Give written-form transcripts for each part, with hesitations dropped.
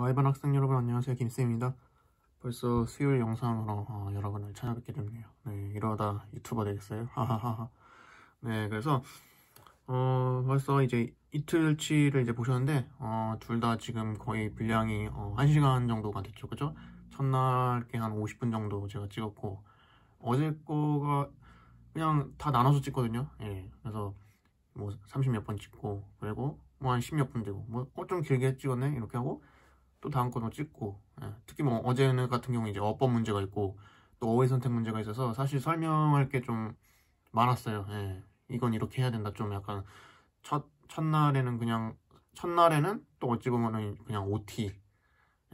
와이반 학생 여러분 안녕하세요. 김쌤입니다. 벌써 수요일 영상으로 여러분을 찾아뵙게 됐네요. 네, 이러다 유튜버 되겠어요? 하하하하. 네, 그래서 벌써 이제 이틀치를 이제 보셨는데 둘 다 지금 거의 분량이 1시간 정도가 됐죠. 그죠? 첫날 게 한 50분 정도 제가 찍었고 어제 거가 그냥 다 나눠서 찍거든요. 예, 그래서 뭐 30몇 번 찍고 그리고 뭐 한 10몇 분 되고 뭐 좀 길게 찍었네 이렇게 하고 또 다음 거도 찍고, 예. 특히 뭐 어제는 같은 경우 이제 어법 문제가 있고 또 어휘 선택 문제가 있어서 사실 설명할 게 좀 많았어요. 예. 이건 이렇게 해야 된다. 좀 약간 첫날에는 또 어찌 보면은 그냥 OT,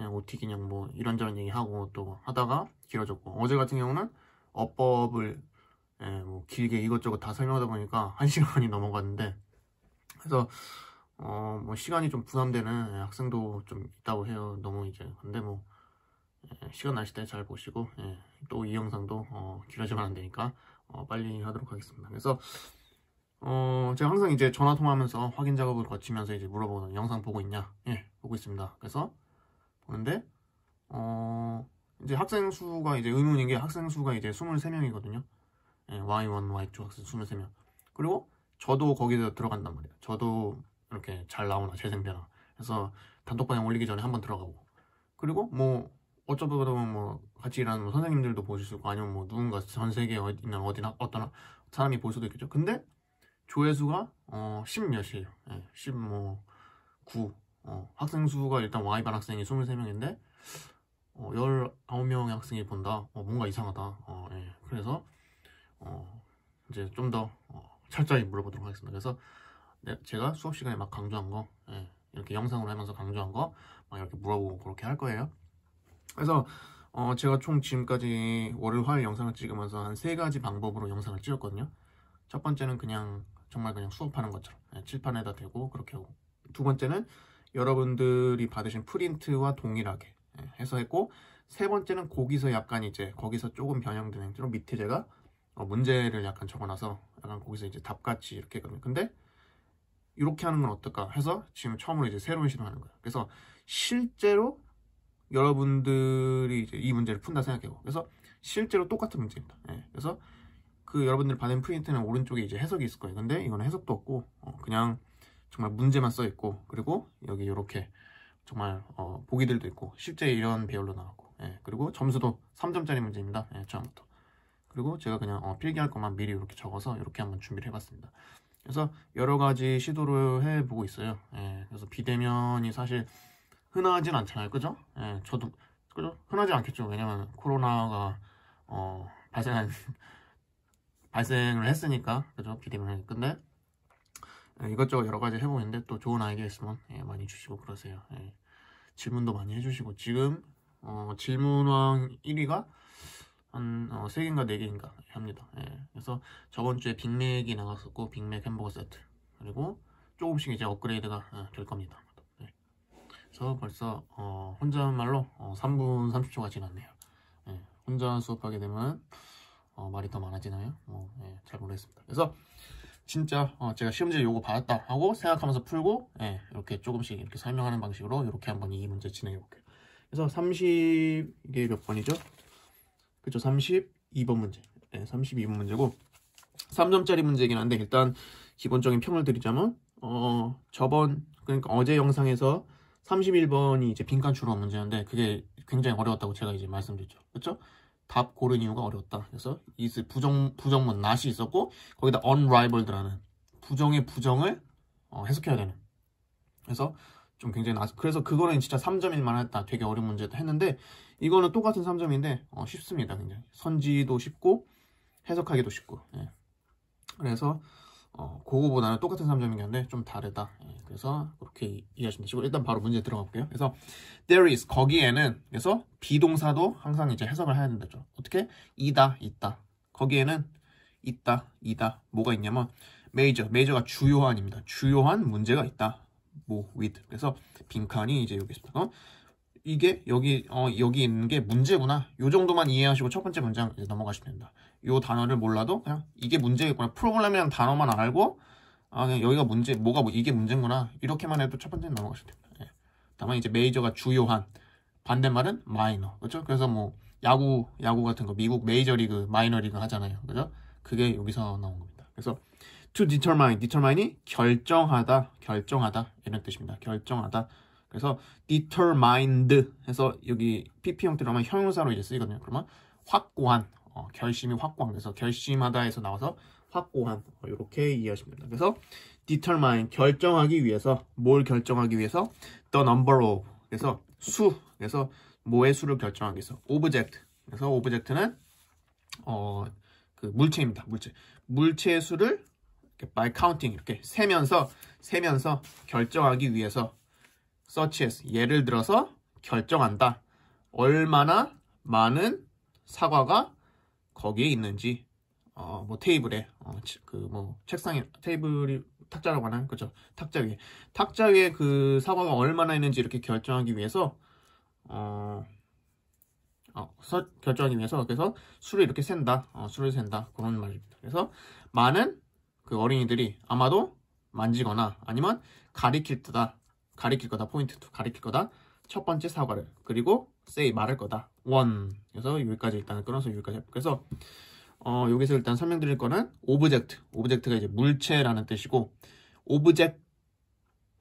예, OT 그냥 뭐 이런저런 얘기하고 또 하다가 길어졌고, 어제 같은 경우는 어법을 뭐 길게 이것저것 다 설명하다 보니까 1시간이 넘어갔는데, 그래서 뭐 시간이 좀 부담되는 학생도 좀 있다고 해요. 너무 이제 근데 뭐 시간 나실 때 잘 보시고, 또 이 영상도 길어지면 안 되니까 빨리 하도록 하겠습니다. 그래서 제가 항상 이제 전화 통화하면서 확인 작업을 거치면서 이제 물어보는, 영상 보고 있냐? 예, 보고 있습니다. 그래서 보는데 이제 학생 수가 이제 의문인 게 학생 수가 이제 23명이거든요. 예, Y1, Y2 학생 23명. 그리고 저도 거기서 들어간단 말이에요. 저도 이렇게 잘 나오나 재생되나. 그래서 단톡방에 올리기 전에 한번 들어가고. 그리고 뭐 어쩌다 보면 뭐 같이 일하는 뭐 선생님들도 보실 수 있고, 아니면 뭐 누군가 전 세계에 있는 어떤 사람이 볼 수도 있겠죠. 근데 조회수가 10 몇이에요. 예, 10 뭐 9. 학생 수가 일단 Y반 학생이 23명인데 19명의 학생이 본다. 뭔가 이상하다. 예. 그래서 이제 좀 더 철저히 물어보도록 하겠습니다. 그래서 제가 수업 시간에 막 강조한 거, 이렇게 영상으로 하면서 강조한 거 막 이렇게 물어보고 그렇게 할 거예요. 그래서 제가 총 지금까지 월요일 화요일 영상을 찍으면서 한 3가지 방법으로 영상을 찍었거든요. 첫 번째는 그냥 정말 그냥 수업하는 것처럼 칠판에다 대고 그렇게 하고, 두 번째는 여러분들이 받으신 프린트와 동일하게 해서 했고, 세 번째는 거기서 약간 이제 거기서 조금 변형된 행태로 밑에 제가 문제를 약간 적어놔서 약간 거기서 이제 답같이 이렇게 했거든요. 근데 이렇게 하는 건 어떨까 해서 지금 처음으로 이제 새로운 시도를 하는 거예요. 그래서 실제로 여러분들이 이제 이 문제를 푼다 생각해요. 그래서 실제로 똑같은 문제입니다. 그래서 그 여러분들 받은 프린트는 오른쪽에 이제 해석이 있을 거예요. 근데 이거는 해석도 없고 그냥 정말 문제만 써 있고, 그리고 여기 이렇게 정말 보기들도 있고 실제 이런 배열로 나왔고, 그리고 점수도 3점짜리 문제입니다. 처음부터. 그리고 제가 그냥 필기할 것만 미리 이렇게 적어서 이렇게 한번 준비를 해봤습니다. 그래서 여러 가지 시도를 해보고 있어요. 그래서 비대면이 사실 흔하진 않잖아요. 그죠? 저도 그죠? 흔하지 않겠죠. 왜냐면 코로나가 발생을 했으니까. 그죠? 비대면이. 근데 이것저것 여러 가지 해보고 있는데, 또 좋은 아이디어 있으면 많이 주시고 그러세요. 질문도 많이 해주시고, 지금 질문왕 1위가 한 3개인가 4개인가 합니다. 그래서 저번 주에 빅맥이 나갔었고, 빅맥 햄버거 세트, 그리고 조금씩 이제 업그레이드가 될 겁니다. 그래서 벌써 혼잣말로 3분 30초가 지났네요. 혼자 수업하게 되면 말이 더 많아지나요? 잘 모르겠습니다. 그래서 진짜 제가 시험지 요거 받았다 하고 생각하면서 풀고, 이렇게 조금씩 이렇게 설명하는 방식으로 이렇게 한번 이 문제 진행해 볼게요. 그래서 30개 몇 번이죠? 그쵸, 32번 문제. 32번 문제고 3점짜리 문제이긴 한데, 일단 기본적인 평을 드리자면 그러니까 어제 영상에서 31번이 이제 빈칸 추론 문제였는데, 그게 굉장히 어려웠다고 제가 이제 말씀드렸죠. 그쵸? 답 고른 이유가 어려웠다. 그래서 이 부정문 not이 있었고, 거기다 unrivaled라는 부정의 부정을 해석해야 되는. 그래서 좀 굉장히 그래서 그거는 진짜 3점일 만했다. 되게 어려운 문제도 했는데, 이거는 똑같은 3점인데 쉽습니다. 굉장히 선지도 쉽고 해석하기도 쉽고. 그래서 그거보다는 똑같은 3점인 게 한데 좀 다르다. 그래서 그렇게 이해하시면 되시고, 일단 바로 문제 들어가 볼게요. 그래서 there is, 거기에는, 그래서 비동사도 항상 이제 해석을 해야 된다죠. 어떻게? 이다, 있다. 거기에는 있다, 이다. 뭐가 있냐면 major가 주요한입니다. 주요한 문제가 있다. 뭐 with. 그래서 빈칸이 이제 여기 있습니다. 이게 여기 있는 게 문제구나. 요 정도만 이해하시고 첫 번째 문장 이제 넘어가시면 된다. 요 단어를 몰라도 그냥 이게 문제겠구나. 프로그램이라는 단어만 알고 그냥 여기가 문제, 이게 문제구나. 이렇게만 해도 첫 번째는 넘어가시면 됩니다. 다만 이제 메이저가 주요한, 반대말은 마이너. 그렇죠? 그래서 뭐 야구 같은 거 미국 메이저리그, 마이너리그 하잖아요. 그죠? 그게 여기서 나온 겁니다. 그래서 to determine이 결정하다 이런 뜻입니다. 결정하다. 그래서 determined 해서 여기 PP 형태로 하면 형용사로 이제 쓰이거든요. 그러면 확고한, 결심이 확고한, 그래서 결심하다에서 나와서 확고한, 이렇게 이해하시면 됩니다. 그래서 determine 결정하기 위해서, 뭘 결정하기 위해서, the number of 그래서 수, 그래서 뭐의 수를 결정하기 위해서, object 그래서 object는 그 물체입니다. 물체의 수를 이렇게 by counting 이렇게 세면서 결정하기 위해서, such as 예를 들어서 결정한다. 얼마나 많은 사과가 거기에 있는지, 뭐 테이블에, 그 뭐 책상에, 테이블이 탁자라고 하나요? 그죠? 탁자 위에 그 사과가 얼마나 있는지 이렇게 결정하기 위해서, 결정하기 위해서, 그래서 수를 이렇게 센다. 수를 센다. 그런 말입니다. 그래서 많은 그 어린이들이 아마도 만지거나 아니면 가리킬 거다. 포인트 2 가리킬 거다. 첫 번째 사과를. 그리고 say 말할 거다. one. 그래서 여기까지 일단 끊어서 여기까지. 그래서 여기서 일단 설명드릴 거는 object가 이제 물체라는 뜻이고,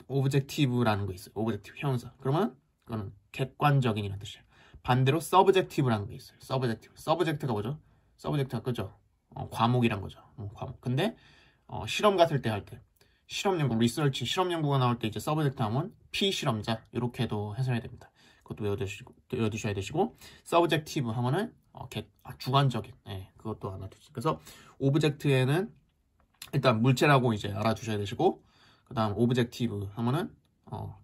objective라는 거 있어요. objective 형용사. 그러면 그거는 객관적인이라는 뜻이에요. 반대로 subjective라는 게 있어요. subject가 뭐죠? subject가 그죠? 과목이란 거죠. 과목. 근데 실험 같을 때 할 때, 실험 연구, 리서치, 실험 연구가 나올 때 이제 subject 하면 피실험자 이렇게도 해석해야 됩니다. 그것도 외워두셔야 되시고, subjective 하면은 주관적인, 그것도 알아두세요. 그래서 object에는 일단 물체라고 이제 알아두셔야 되시고, 그 다음 objective 하면은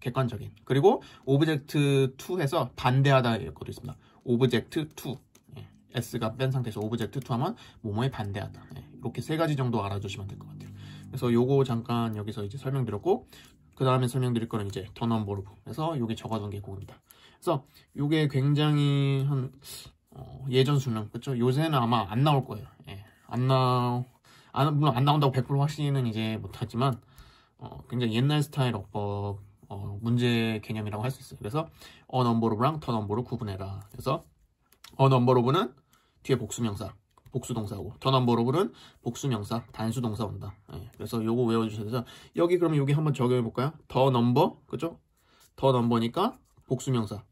객관적인. 그리고 object to 해서 반대하다 것도 있습니다. object to. S가 뺀 상태에서 object to 하면 뭐뭐에 반대하다. 이렇게 세 가지 정도 알아두시면 될 것 같아요. 그래서 요거 잠깐 여기서 이제 설명드렸고, 그 다음에 설명드릴 거는 이제 더 넘버 오브. 그래서 요게 적어둔 게 그겁니다. 그래서 요게 굉장히 예전 수능, 그쵸? 요새는 아마 안 나올 거예요. 물론 안 나온다고 100% 확신은 이제 못하지만, 굉장히 옛날 스타일 어법, 문제 개념이라고 할 수 있어요. 그래서 넘버 오브랑 더 넘버로 구분해라. 그래서 넘버 오브는 뒤에 복수명사, 복수동사고, 더 넘버 오브는 복수명사, 단수동사 온다. 그래서 요거 외워주셔야 돼서, 그러면 여기 한번 적용해볼까요? 더 넘버, 그죠? 더 넘버니까 복수명사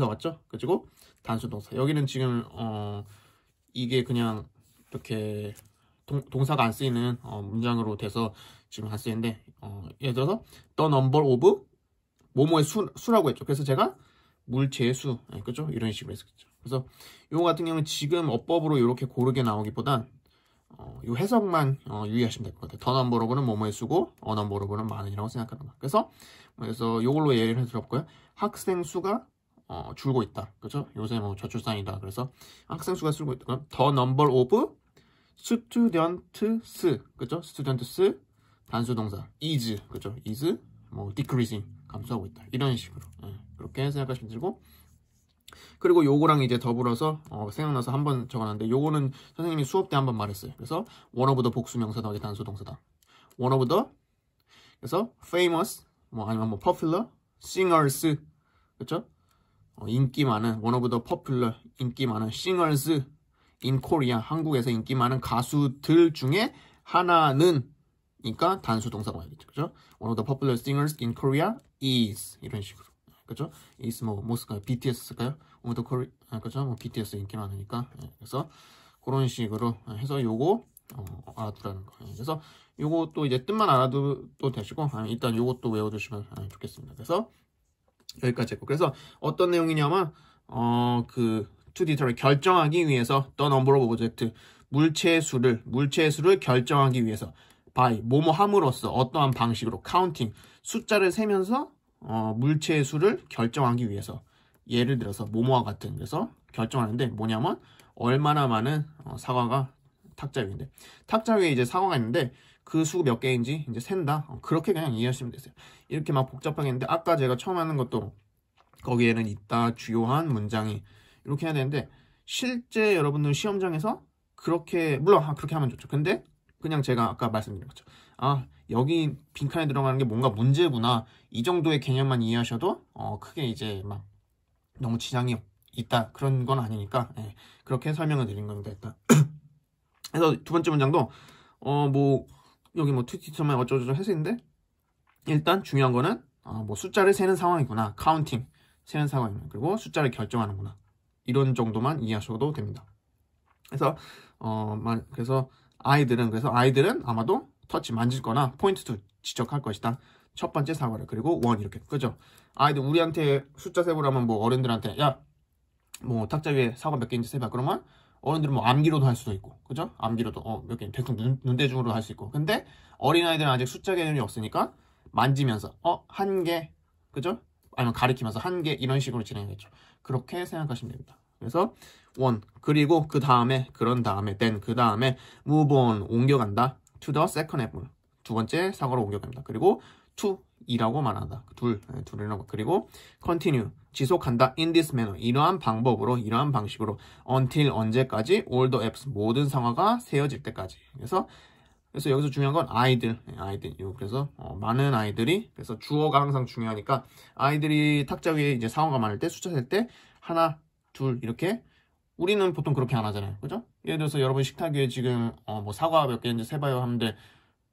맞죠? 그리고 단수동사. 여기는 지금 이게 그냥 이렇게 동사가 안 쓰이는 문장으로 돼서 지금 안 쓰이는데, 예를 들어서 the number of 뭐뭐의 수라고 했죠. 그래서 제가 물체의 수, 그죠? 이런 식으로 했었죠. 그래서 이거 같은 경우는 지금 어법으로 이렇게 고르게 나오기보단 이 해석만 유의하시면 될 것 같아요. 더 넘버 오브는 뭐뭐의 수고, 넘버 오브는 많은이라고 생각하는 거. 그래서 이걸로 예를 들어볼까요? 학생 수가 줄고 있다. 그죠? 요새 뭐 저출산이다. 그래서 학생 수가 줄고 있다. 그럼 더 넘버 오브 students, 그죠? students 단수 동사 is, 그죠? is 뭐 decreasing 감소하고 있다. 이런 식으로 그렇게 생각하시면 되고, 그리고 요거랑 이제 더불어서 생각나서 한번 적어놨는데, 요거는 선생님이 수업 때 한번 말했어요. 그래서 one of the 복수명사 더하기 단수 동사다. one of the 그래서 famous 뭐 아니면 뭐 popular singers, 그렇죠? 인기 많은 one of the popular 인기 많은 singers in Korea 한국에서 인기 많은 가수들 중에 하나는 그러니까 단수 동사가 와야겠죠. 그죠? One of the popular singers in Korea is 이런 식으로. 그죠? is 뭐 쓸까요? BTS 쓸까요? One of the Korea 그죠? 뭐 BTS 인기 많으니까. 그래서 그런 식으로 해서 요거 알아두라는 거. 그래서 요것도 이제 뜻만 알아둬도 되시고, 일단 요것도 외워두시면 좋겠습니다. 그래서 여기까지 했고, 그래서 어떤 내용이냐면 그 to determine 결정하기 위해서 the number of object 물체의 수를 결정하기 위해서 by 뭐뭐 함으로써 어떠한 방식으로 counting 숫자를 세면서 물체의 수를 결정하기 위해서, 예를 들어서 뭐뭐와 같은, 그래서 결정하는데 뭐냐면 얼마나 많은 사과가 탁자 위인데, 탁자 위에 이제 사과가 있는데 그 수 몇 개인지 이제 센다. 그렇게 그냥 이해하시면 되세요. 이렇게 막 복잡하게 했는데, 아까 제가 처음 하는 것도 거기에는 있다 주요한 문장이 이렇게 해야 되는데, 실제 여러분들 시험장에서 그렇게 물론 그렇게 하면 좋죠. 근데 그냥 제가 아까 말씀드린 것처럼 아, 여기 빈칸에 들어가는 게 뭔가 문제구나. 이 정도의 개념만 이해하셔도 크게 이제 막 너무 지장이 있다 그런 건 아니니까 예, 그렇게 설명을 드린 겁니다. 일단 그래서 두 번째 문장도 뭐 여기 뭐 투티처만 어쩌고저쩌고 해서 있는데 일단 중요한 거는 뭐 숫자를 세는 상황이구나, 카운팅 세는 상황이구나, 그리고 숫자를 결정하는구나, 이런 정도만 이해하셔도 됩니다. 그래서 그래서 아이들은 아마도 터치 만질 거나 포인트 투 지적할 것이다. 첫 번째 사과를. 그리고 원 이렇게. 그죠? 아이들 우리한테 숫자 세보라면 뭐 어른들한테 야 뭐 탁자 위에 사과 몇 개인지 세봐. 그러면 어른들은 뭐 암기로도 할 수도 있고. 그죠? 암기로도 몇 개 대충 눈대중으로 할 수 있고. 근데 어린아이들은 아직 숫자 개념이 없으니까 만지면서 한 개. 그죠? 아니면 가리키면서 한 개 이런 식으로 진행하겠죠. 그렇게 생각하시면 됩니다. 그래서 원 그리고 그런 다음에 then 그 다음에 move on 옮겨간다 to the second apple 두 번째 사과로 옮겨갑니다. 그리고 to 이라고 말한다. 둘이라고. 그리고 continue 지속한다 in this manner 이러한 방법으로 이러한 방식으로 until 언제까지 all the apps 모든 상화가 세어질 때까지. 그래서 여기서 중요한 건 아이들. 그래서 많은 아이들이 그래서 주어가 항상 중요하니까 아이들이 탁자 위에 이제 상어가 많을 때 숫자 셀 때 하나 둘 이렇게 우리는 보통 그렇게 안 하잖아요. 그죠? 예를 들어서 여러분 식탁 위에 지금 뭐 사과 몇 개인지 세봐요 하는데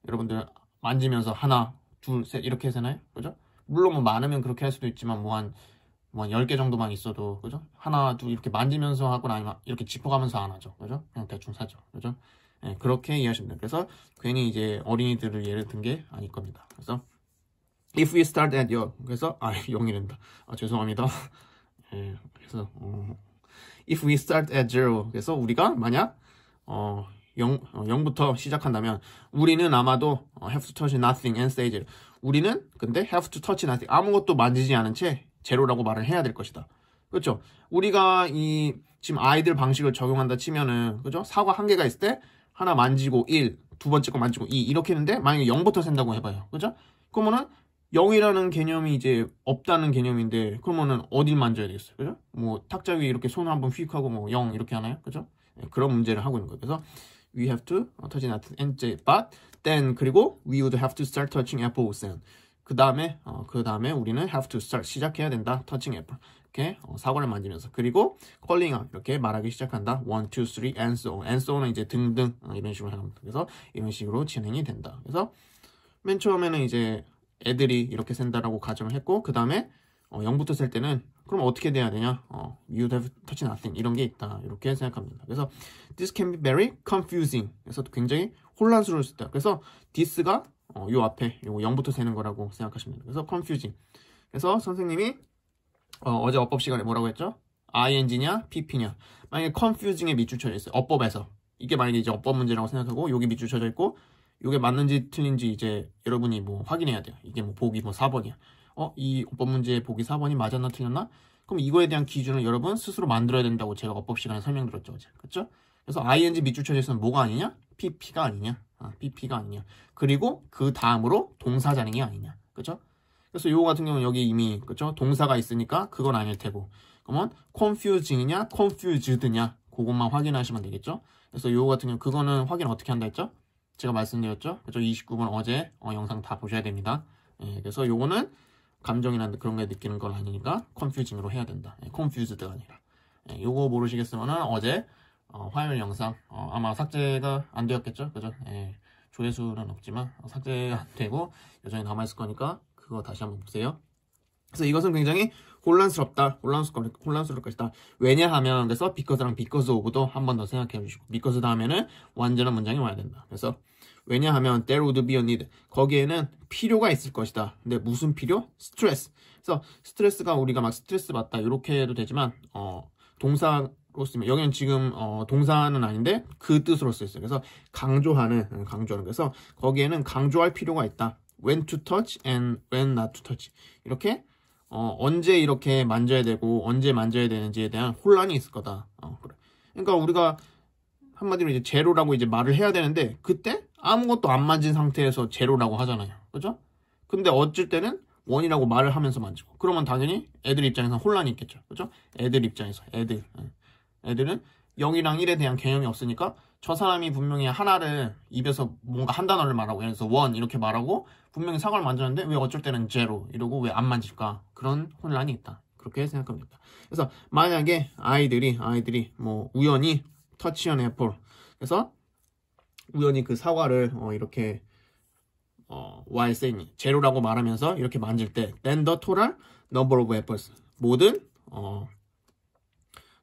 여러분들 만지면서 하나 둘 셋 이렇게 세나요? 그죠? 물론 뭐 많으면 그렇게 할 수도 있지만 뭐 한 10개 정도만 있어도 그죠? 하나 둘 이렇게 만지면서 하거나 아니면 이렇게 짚어가면서 안 하죠. 그죠? 그냥 대충 사죠. 그죠? 네, 그렇게 이해하시면 돼요. 그래서 괜히 이제 어린이들을 예를 든 게 아닐 겁니다. 그래서 if we start at 0 그래서 0이란다. 죄송합니다. 네, 그래서 if we start at 0 그래서 우리가 만약 0부터 시작한다면 우리는 아마도 have to touch nothing and say 0 우리는 근데 have to touch nothing 아무것도 만지지 않은 채 제로라고 말을 해야 될 것이다. 그렇죠? 우리가 이 지금 아이들 방식을 적용한다 치면은 그죠? 사과 한 개가 있을 때 하나 만지고 1, 두 번째 거 만지고 2 이렇게 했는데 만약에 0부터 센다고 해봐요. 그죠? 그러면은 0이라는 개념이 이제 없다는 개념인데 그러면은 어딜 만져야 되겠어요? 그죠? 뭐 탁자 위에 이렇게 손을 한번 휙 하고 뭐 0 이렇게 하나요? 그죠? 네, 그런 문제를 하고 있는 거예요. 그래서 we have to touch nothing and but then 그리고 we would have to start touching apples then 그 다음에 우리는 have to start 시작해야 된다. touching apple 이렇게 사과를 만지면서 그리고 calling out 이렇게 말하기 시작한다. 1, 2, 3 and so on and so on은 이제 등등 이런 식으로 해갑니다. 그래서 이런 식으로 진행이 된다. 그래서 맨 처음에는 이제 애들이 이렇게 센다라고 가정을 했고 그 다음에 0부터 셀 때는 그럼 어떻게 돼야 되냐? you have touched nothing 이런 게 있다. 이렇게 생각합니다. 그래서 this can be very confusing. 그래서 굉장히 혼란스러울 수 있다. 그래서 this가 요 앞에 요 0부터 세는 거라고 생각하시면 됩니다. 그래서 confusing. 그래서 선생님이 어제 어법 시간에 뭐라고 했죠? ing냐 pp냐. 만약에 confusing에 밑줄 쳐져 있어요. 어법에서. 이게 만약에 이제 어법 문제라고 생각하고 여기 밑줄 쳐져 있고 이게 맞는지 틀린지 이제 여러분이 뭐 확인해야 돼요. 이게 뭐 보기 뭐 4번이야. 이 어법 문제의 보기 4번이 맞았나 틀렸나? 그럼 이거에 대한 기준을 여러분 스스로 만들어야 된다고 제가 어법 시간에 설명드렸죠. 어제. 그쵸? 그래서 ing 밑줄 쳐져 있으면 뭐가 아니냐? pp가 아니냐? pp가 아니냐? 그리고 그 다음으로 동사 자능이 아니냐? 그쵸? 그래서 요거 같은 경우는 여기 이미 그쵸? 동사가 있으니까 그건 아닐 테고 그러면 confusing이냐 confused냐 그것만 확인하시면 되겠죠? 그래서 요거 같은 경우 그거는 확인 어떻게 한다 했죠? 제가 말씀드렸죠? 그죠? 29번 어제 영상 다 보셔야 됩니다. 예, 그래서 요거는 감정이나 그런 게 느끼는 건 아니니까 confusing으로 해야 된다. confused가 아니라. 예, 요거 모르시겠으면 어제 화요일 영상 아마 삭제가 안 되었겠죠? 그죠? 예, 조회수는 없지만 삭제가 안 되고 여전히 남아있을 거니까 그거 다시 한번 보세요. 그래서 이것은 굉장히 혼란스러울 것이다. 왜냐하면 그래서 because랑 because of도 한 번 더 생각해 주시고 because 다음에는 완전한 문장이 와야 된다. 그래서 왜냐하면 there would be a need 거기에는 필요가 있을 것이다. 근데 무슨 필요? 스트레스. 그래서 스트레스가 우리가 막 스트레스 받다 이렇게 해도 되지만 동사로 쓰면 여기는 지금 동사는 아닌데 그 뜻으로 쓰였어요. 그래서 강조하는 그래서 거기에는 강조할 필요가 있다. when to touch and when not to touch 이렇게 언제 이렇게 만져야 되고 언제 만져야 되는지에 대한 혼란이 있을 거다. 그래. 그러니까 우리가 한마디로 이제 제로라고 이제 말을 해야 되는데 그때 아무것도 안 만진 상태에서 제로라고 하잖아요. 그죠? 근데 어쩔 때는 원이라고 말을 하면서 만지고 그러면 당연히 애들 입장에서 혼란이 있겠죠. 그죠? 애들 입장에서 애들은 0이랑 1에 대한 개념이 없으니까 저 사람이 분명히 하나를 입에서 뭔가 한 단어를 말하고 예를 들어서 원 이렇게 말하고 분명히 사과를 만졌는데 왜 어쩔 때는 제로 이러고 왜 안 만질까? 그런 혼란이 있다. 그렇게 생각하면 된다. 그래서 만약에 아이들이 뭐 우연히 touch an apple 그래서 우연히 그 사과를 이렇게 while saying 제로라고 말하면서 이렇게 만질 때 then the total number of apples 모든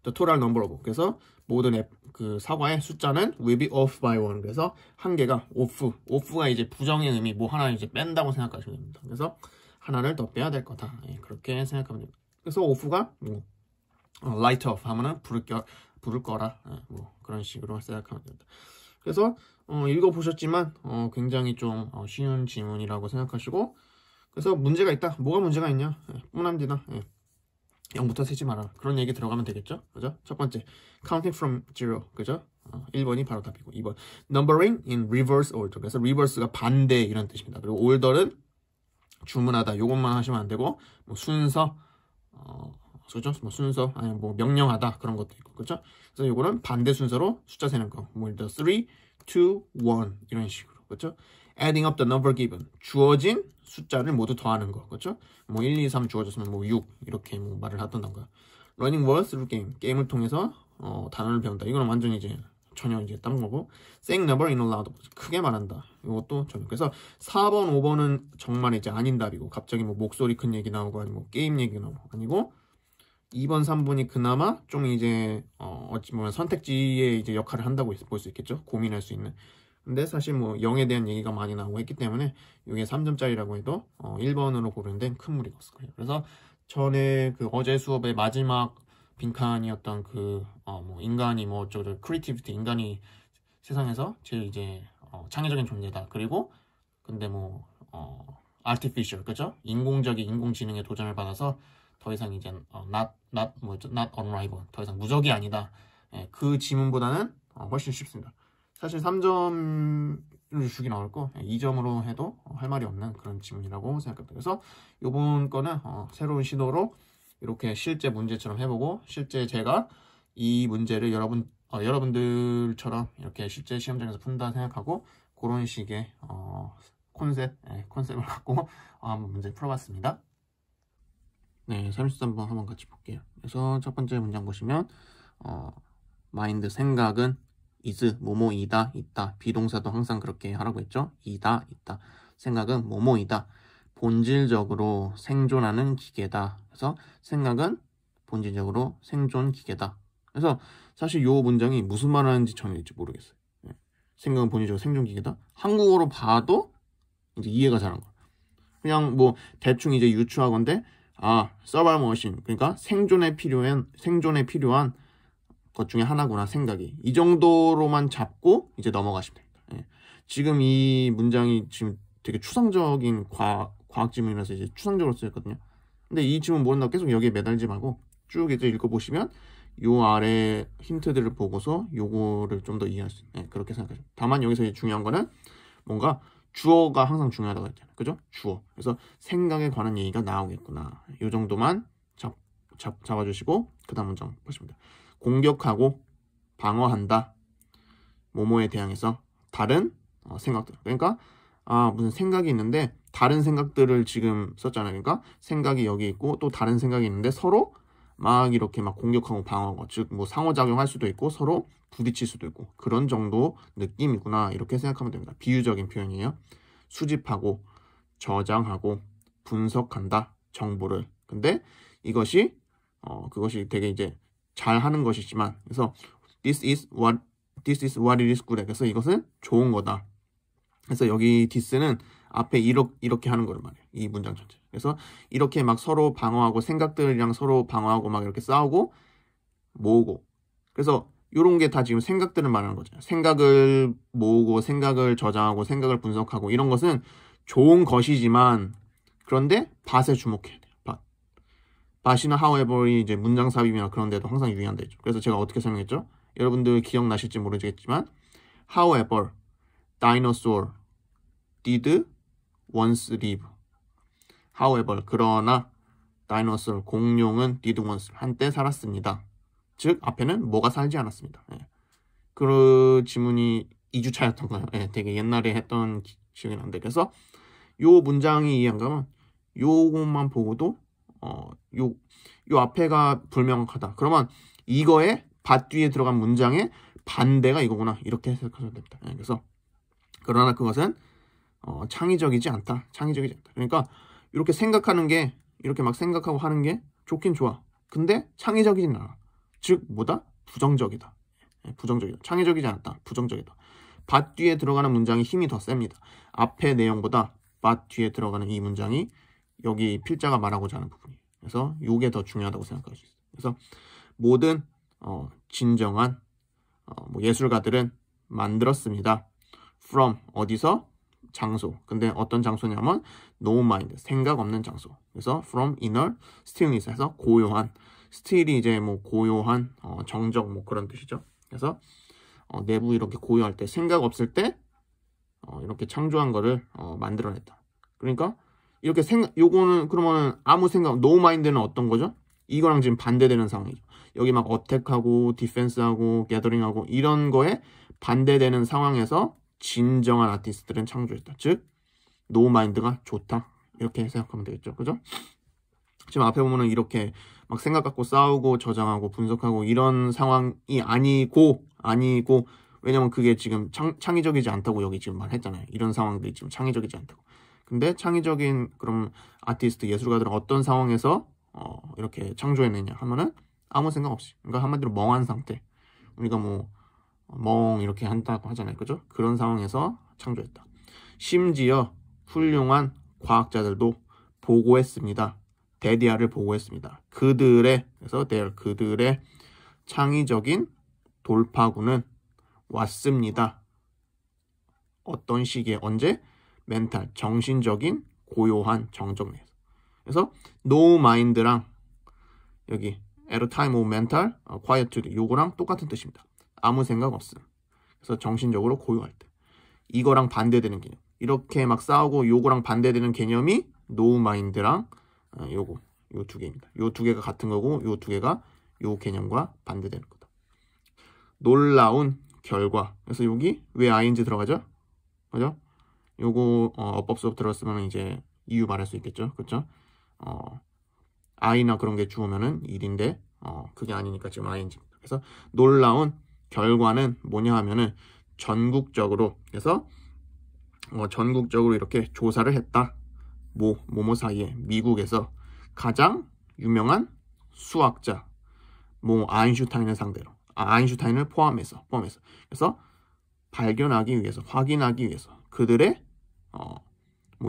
the total number of 그래서 모든 그 사과의 숫자는 will be off by one 그래서 한 개가 off가 이제 부정의 의미 뭐 하나 이제 뺀다고 생각하시면 됩니다. 그래서 하나를 더 빼야 될 거다. 예, 그렇게 생각하면 됩니다. 그래서 off가 뭐 light off 하면은 부를 거라 예, 뭐 그런 식으로 생각하면 됩니다. 그래서 읽어보셨지만 굉장히 좀 쉬운 지문이라고 생각하시고 그래서 문제가 있다. 뭐가 문제가 있냐? 예, 뻔합니다. 예. 0부터 세지 마라. 그런 얘기 들어가면 되겠죠? 그죠? 첫 번째, counting from zero. 그죠? 1번이 바로 답이고 2번, numbering in reverse order. 그래서 reverse가 반대 이런 뜻입니다. 그리고 order는 주문하다. 요것만 하시면 안 되고 뭐 순서, 그죠? 뭐 순서, 아니 뭐 명령하다 그런 것도 있고, 그죠? 그래서 요거는 반대 순서로 숫자 세는 거. 뭐 예를 들어 3, 2, 1 이런 식으로, 그죠? adding up the number given. 주어진 숫자를 모두 더하는 거. 그렇죠? 뭐 1, 2, 3 주어졌으면 뭐 6 이렇게 뭐 말을 하던가. learning words through game. 게임을 통해서 단어를 배운다. 이거는 완전히 이제 전혀 이제 다른 거고. saying number in a loud voice. 크게 말한다. 이것도 전혀. 그래서 4번, 5번은 정말 이제 아닌 답이고 갑자기 뭐 목소리 큰 얘기 나오고 아니고 뭐 게임 얘기 나오고 아니고 2번, 3번이 그나마 좀 이제 어찌 보면 선택지의 이제 역할을 한다고 볼 수 있겠죠. 고민할 수 있는. 근데 사실 뭐 0에 대한 얘기가 많이 나오고 했기 때문에 이게 3점짜리라고 해도 1번으로 고르는 데는 큰 무리가 없을 거예요. 그래서 전에 그 어제 수업의 마지막 빈칸이었던 그 뭐 인간이 뭐 어쩌고 크리에이티비티 인간이 세상에서 제일 이제 창의적인 존재다. 그리고 근데 뭐 artificial 그죠? 인공적인 인공지능에 도전을 받아서 더 이상 이제 not unrivaled 더 이상 무적이 아니다. 예, 그 지문보다는 훨씬 쉽습니다. 사실 3점을 주긴 어렵고 2점으로 해도 할 말이 없는 그런 지문이라고 생각합니다. 그래서 이번 거는 새로운 시도로 이렇게 실제 문제처럼 해보고 실제 제가 이 문제를 여러분들처럼 이렇게 실제 시험장에서 푼다 생각하고 그런 식의 컨셉을 갖고 한번 문제 풀어봤습니다. 네, 33번 한번 같이 볼게요. 그래서 첫 번째 문장 보시면 마인드 생각은 is 뭐뭐이다 있다 비동사도 항상 그렇게 하라고 했죠. 이다 있다 생각은 뭐뭐이다 본질적으로 생존하는 기계다. 그래서 생각은 본질적으로 생존 기계다. 그래서 사실 이 문장이 무슨 말 하는지 전혀 모르겠어요. 생각은 본질적으로 생존 기계다. 한국어로 봐도 이제 이해가 잘 안 가요. 그냥 뭐 대충 이제 유추하건데 survival machine 그러니까 생존에 필요한 것 중에 하나구나 생각이 이 정도로만 잡고 이제 넘어가시면 됩니다. 예. 지금 이 문장이 지금 되게 추상적인 과학 지문이라서 이제 추상적으로 쓰였거든요. 근데 이 지문 모른다고 계속 여기에 매달지 말고 쭉 이제 읽어보시면 요 아래 힌트들을 보고서 요거를 좀 더 이해할 수 있는 그렇게 생각하시면. 다만 여기서 중요한 거는 뭔가 주어가 항상 중요하다고 했잖아요. 그죠? 주어. 그래서 생각에 관한 얘기가 나오겠구나. 요 정도만 잡아주시고 그 다음 문장 보시면 돼요. 공격하고 방어한다. 뭐뭐에 대항해서 다른 생각들. 그러니까 무슨 생각이 있는데 다른 생각들을 지금 썼잖아요. 그러니까 생각이 여기 있고 또 다른 생각이 있는데 서로 막 이렇게 막 공격하고 방어하고 즉 뭐 상호작용할 수도 있고 서로 부딪힐 수도 있고 그런 정도 느낌이구나 이렇게 생각하면 됩니다. 비유적인 표현이에요. 수집하고 저장하고 분석한다 정보를. 근데 이것이 그것이 되게 이제 잘 하는 것이지만 그래서 this is what it is good. 그래서 이것은 좋은 거다. 그래서 여기 this는 앞에 이렇게 하는 거란 말이에요. 이 문장 전체. 그래서 이렇게 막 서로 방어하고 생각들이랑 서로 방어하고 막 이렇게 싸우고 모으고. 그래서 이런 게 다 지금 생각들을 말하는 거죠. 생각을 모으고 생각을 저장하고 생각을 분석하고 이런 것은 좋은 것이지만 그런데 밭에 주목해야 돼요. 밭이나 however이 이제 문장 삽입이나 그런 데도 항상 유의한다 했죠. 그래서 제가 어떻게 설명했죠? 여러분들 기억나실지 모르겠지만 however, dinosaur did once live. however, 그러나 dinosaur, 공룡은 did once, 한때 살았습니다. 즉 앞에는 뭐가 살지 않았습니다. 그 지문이 2주차였던가요? 예, 되게 옛날에 했던 기억이 나는데 그래서 요 문장이 이해 안 가면 요것만 보고도 요 앞에가 불명확하다. 그러면 이거에 밭 뒤에 들어간 문장의 반대가 이거구나. 이렇게 해석하셔도 됩니다. 예, 그래서 그러나 그것은 창의적이지 않다. 창의적이지 않다. 그러니까 이렇게 생각하는 게 이렇게 막 생각하고 하는 게 좋긴 좋아. 근데 창의적이진 않아. 즉 뭐다? 부정적이다. 예, 부정적이다. 창의적이지 않다. 부정적이다. 밭 뒤에 들어가는 문장이 힘이 더 셉니다. 앞의 내용보다 밭 뒤에 들어가는 이 문장이 여기 필자가 말하고자 하는 부분이에요. 그래서 이게 더 중요하다고 생각할 수 있어요. 그래서 모든 진정한 뭐 예술가들은 만들었습니다. from 어디서? 장소. 근데 어떤 장소냐면 no mind, 생각 없는 장소. 그래서 from inner stillness에서 고요한, still이 이제 뭐 고요한 정적 뭐 그런 뜻이죠. 그래서 내부 이렇게 고요할 때, 생각 없을 때 이렇게 창조한 거를 만들어냈다. 그러니까 이렇게 요거는 그러면 아무 생각, no mind는 어떤 거죠? 이거랑 지금 반대되는 상황이죠. 여기 막 어택하고 디펜스하고 게더링하고 이런 거에 반대되는 상황에서 진정한 아티스트들은 창조했다. 즉 no mind가 좋다. 이렇게 생각하면 되겠죠. 그죠? 지금 앞에 보면은 이렇게 막 생각 갖고 싸우고 저장하고 분석하고 이런 상황이 아니고 왜냐면 그게 지금 창의적이지 않다고 여기 지금 말했잖아요. 이런 상황들이 지금 창의적이지 않다고. 근데 창의적인 그럼 아티스트 예술가들은 어떤 상황에서 이렇게 창조해내냐 하면은 아무 생각 없이, 그러니까 한마디로 멍한 상태. 우리가 뭐 멍 이렇게 한다고 하잖아요. 그죠? 그런 상황에서 창조했다. 심지어 훌륭한 과학자들도 보고했습니다. 데디아를 보고했습니다. 그들의 창의적인 돌파구는 왔습니다. 어떤 시기에, 언제? 멘탈, 정신적인 고요한 정적 내에서. 그래서 no mind랑 여기 at a time of mental quietude 요거랑 똑같은 뜻입니다. 아무 생각 없음. 그래서 정신적으로 고요할 때. 이거랑 반대되는 개념. 이렇게 막 싸우고 요거랑 반대되는 개념이 no mind랑 요 두 개입니다. 요 두 개가 같은 거고 요 두 개가 요 개념과 반대되는 거다. 놀라운 결과. 그래서 여기 왜 ing 들어가죠? 그죠? 요거 어법 수업 들었으면 이제 이유 말할 수 있겠죠. 그렇죠? i나 그런 게 주어면은 일인데 그게 아니니까 지금 ing입니다. 그래서 놀라운 결과는 뭐냐 하면은 전국적으로, 그래서 전국적으로 이렇게 조사를 했다. 뭐뭐 사이에 미국에서 가장 유명한 수학자 아인슈타인을 상대로, 아인슈타인을 포함해서 그래서 발견하기 위해서, 확인하기 위해서 그들의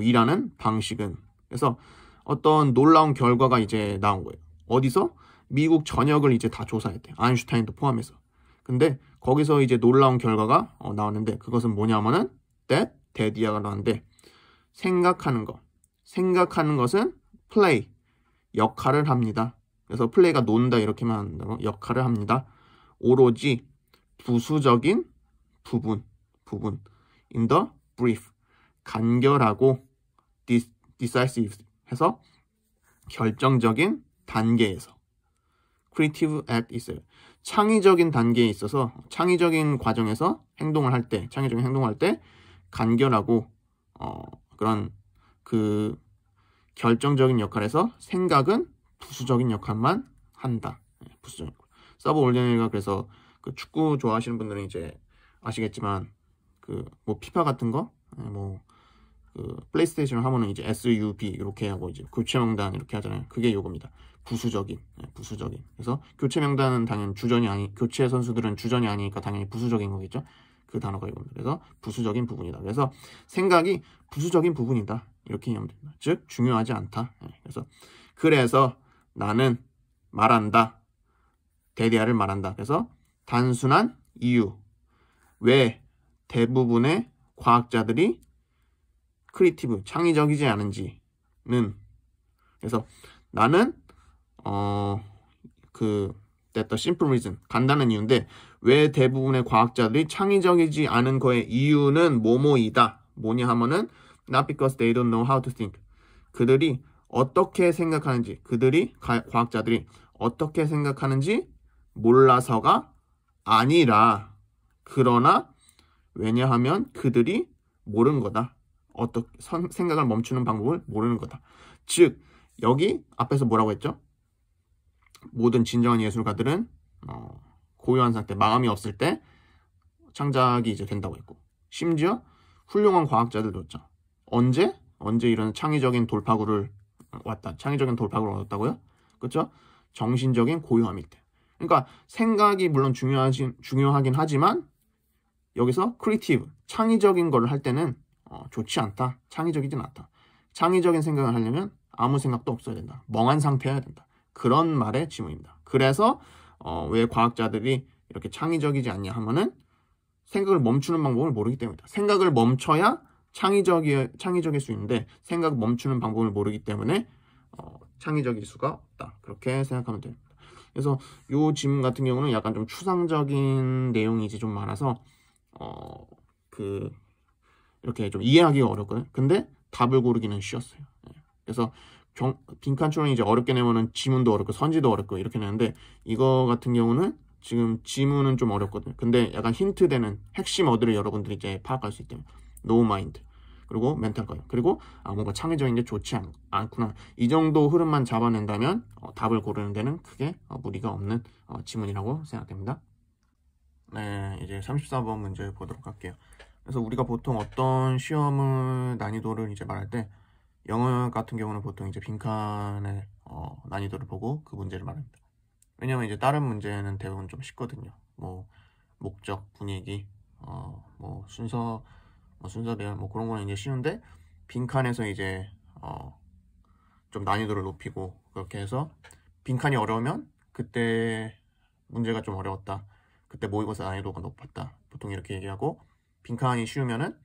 일하는 방식은, 그래서 어떤 놀라운 결과가 이제 나온 거예요. 어디서? 미국 전역을 이제 다 조사했대. 아인슈타인도 포함해서. 근데 거기서 이제 놀라운 결과가 나왔는데 그것은 뭐냐면은 데디아가 나왔는데 생각하는 것은 플레이, 역할을 합니다. 그래서 플레이가 논다 이렇게만 한다고, 역할을 합니다. 오로지 부수적인 부분 in the brief, 간결하고 decisive 해서 결정적인 단계에서, creative act 있어요. 창의적인 단계에 있어서, 창의적인 과정에서 창의적인 행동을 할 때 간결하고 그런 그 결정적인 역할에서 생각은 부수적인 역할만 한다. 부수적인 역할. 서브올디너리가 그래서 그 축구 좋아하시는 분들은 이제 아시겠지만 그 뭐 피파 같은 거 그 플레이스테이션 하면은 이제 SUB 이렇게 하고 이제 교체 명단 이렇게 하잖아요. 그게 요겁니다. 부수적인. 그래서 교체 명단은 당연히 교체 선수들은 주전이 아니니까 당연히 부수적인 거겠죠. 그 단어가 이겁니다. 그래서 부수적인 부분이다. 그래서 생각이 부수적인 부분이다. 이렇게 이해하면 됩니다. 즉 중요하지 않다. 그래서 나는 말한다. 데디아를 말한다. 그래서 단순한 이유. 왜 대부분의 과학자들이 크리에이티브, 창의적이지 않은지는, 그래서 나는 that's the simple reason, 간단한 이유인데 왜 대부분의 과학자들이 창의적이지 않은 거의 이유는 뭐뭐이다. 뭐냐 하면은 not because they don't know how to think, 그들이 어떻게 생각하는지, 과학자들이 어떻게 생각하는지 몰라서가 아니라 그러나 왜냐하면 그들이 모르는 거다. 생각을 멈추는 방법을 모르는 거다. 즉 여기 앞에서 뭐라고 했죠? 모든 진정한 예술가들은 고요한 상태, 마음이 없을 때 창작이 이제 된다고 했고, 심지어 훌륭한 과학자들도 있죠. 언제 이런 창의적인 돌파구를 얻었다고요? 그렇죠? 정신적인 고요함일 때. 그러니까 생각이 물론 중요하긴 하지만 여기서 크리에이티브, 창의적인 걸 할 때는 좋지 않다. 창의적이진 않다. 창의적인 생각을 하려면 아무 생각도 없어야 된다. 멍한 상태여야 된다. 그런 말의 지문입니다. 그래서 왜 과학자들이 이렇게 창의적이지 않냐 하면은 생각을 멈추는 방법을 모르기 때문이다. 생각을 멈춰야 창의적일 수 있는데 생각을 멈추는 방법을 모르기 때문에 창의적일 수가 없다. 그렇게 생각하면 됩니다. 그래서 이 지문 같은 경우는 약간 좀 추상적인 내용이 이제 좀 많아서 이렇게 좀 이해하기가 어렵거든요. 근데 답을 고르기는 쉬웠어요. 그래서 빈칸 추론이 이제 어렵게 내면은 지문도 어렵고 선지도 어렵고 이렇게 내는데 이거 같은 경우는 지금 지문은 좀 어렵거든요. 근데 약간 힌트되는 핵심 어드를 여러분들이 이제 파악할 수 있대요. No mind. 그리고 멘탈 가요. 그리고 뭔가 창의적인 게 좋지 않구나. 이 정도 흐름만 잡아낸다면 답을 고르는 데는 크게 무리가 없는 지문이라고 생각됩니다. 네, 이제 34번 문제 보도록 할게요. 그래서 우리가 보통 어떤 시험을 난이도를 이제 말할 때 영어 같은 경우는 보통 이제 빈칸의 난이도를 보고 그 문제를 말합니다. 왜냐면 이제 다른 문제는 대부분 좀 쉽거든요. 뭐 목적, 분위기, 뭐 순서 배열 뭐 그런 거는 이제 쉬운데 빈칸에서 이제 좀 난이도를 높이고 그렇게 해서 빈칸이 어려우면 그때 문제가 좀 어려웠다. 그때 모의고사 난이도가 높았다. 보통 이렇게 얘기하고 빈칸이 쉬우면은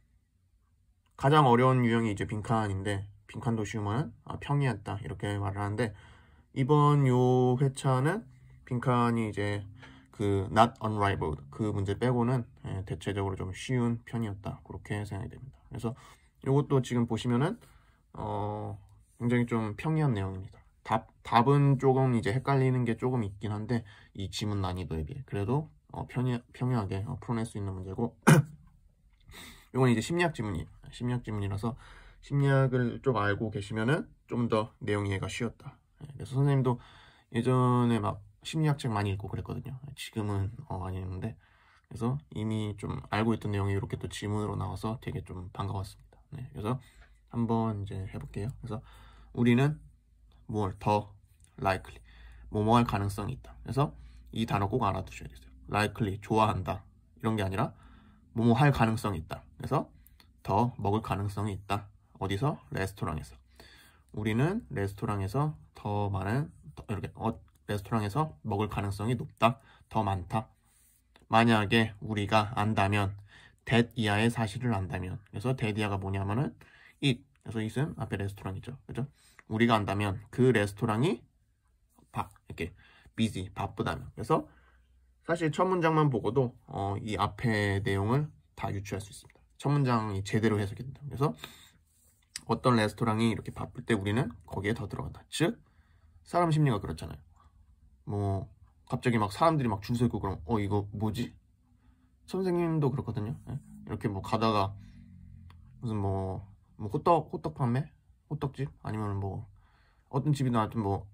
가장 어려운 유형이 이제 빈칸인데 빈칸도 쉬우면은 평이했다 이렇게 말을 하는데 이번 요 회차는 빈칸이 이제 그 not unrivaled 그 문제 빼고는 대체적으로 좀 쉬운 편이었다 그렇게 생각이 됩니다. 그래서 요것도 지금 보시면은 굉장히 좀 평이한 내용입니다. 답은 조금 이제 헷갈리는 게 조금 있긴 한데 이 지문 난이도에 비해 그래도 평이하게 풀어낼 수 있는 문제고 이건 이제 심리학 지문이라서 심리학을 좀 알고 계시면은 좀 더 내용 이해가 쉬웠다. 그래서 선생님도 예전에 막 심리학 책 많이 읽고 그랬거든요. 지금은 안 읽는데 그래서 이미 좀 알고 있던 내용이 이렇게 또 지문으로 나와서 되게 좀 반가웠습니다. 네, 그래서 한번 이제 해볼게요. 그래서 우리는 뭘 더 likely 뭐뭐 할 가능성이 있다. 그래서 이 단어 꼭 알아두셔야 돼요. likely 좋아한다 이런 게 아니라 뭐뭐 할 가능성이 있다. 그래서 더 먹을 가능성이 있다. 어디서? 레스토랑에서. 우리는 레스토랑에서 더 많은 이렇게 레스토랑에서 먹을 가능성이 높다. 더 많다. 만약에 우리가 안다면 that 이하의 사실을 안다면 그래서 that 이하가 뭐냐면은 it 그래서 it은 앞에 레스토랑이죠. 그죠? 우리가 안다면 그 레스토랑이 이렇게 busy 바쁘다면 그래서 사실 첫 문장만 보고도 이 앞에 내용을 다 유추할 수 있습니다. 첫 문장이 제대로 해석이 된다. 그래서 어떤 레스토랑이 이렇게 바쁠 때 우리는 거기에 더 들어간다. 즉 사람 심리가 그렇잖아요. 뭐 갑자기 막 사람들이 막 줄 서 있고 그럼 이거 뭐지? 선생님도 그렇거든요. 이렇게 뭐 가다가 무슨 뭐 호떡 판매? 호떡집? 아니면 뭐 어떤 집이나 하여튼 뭐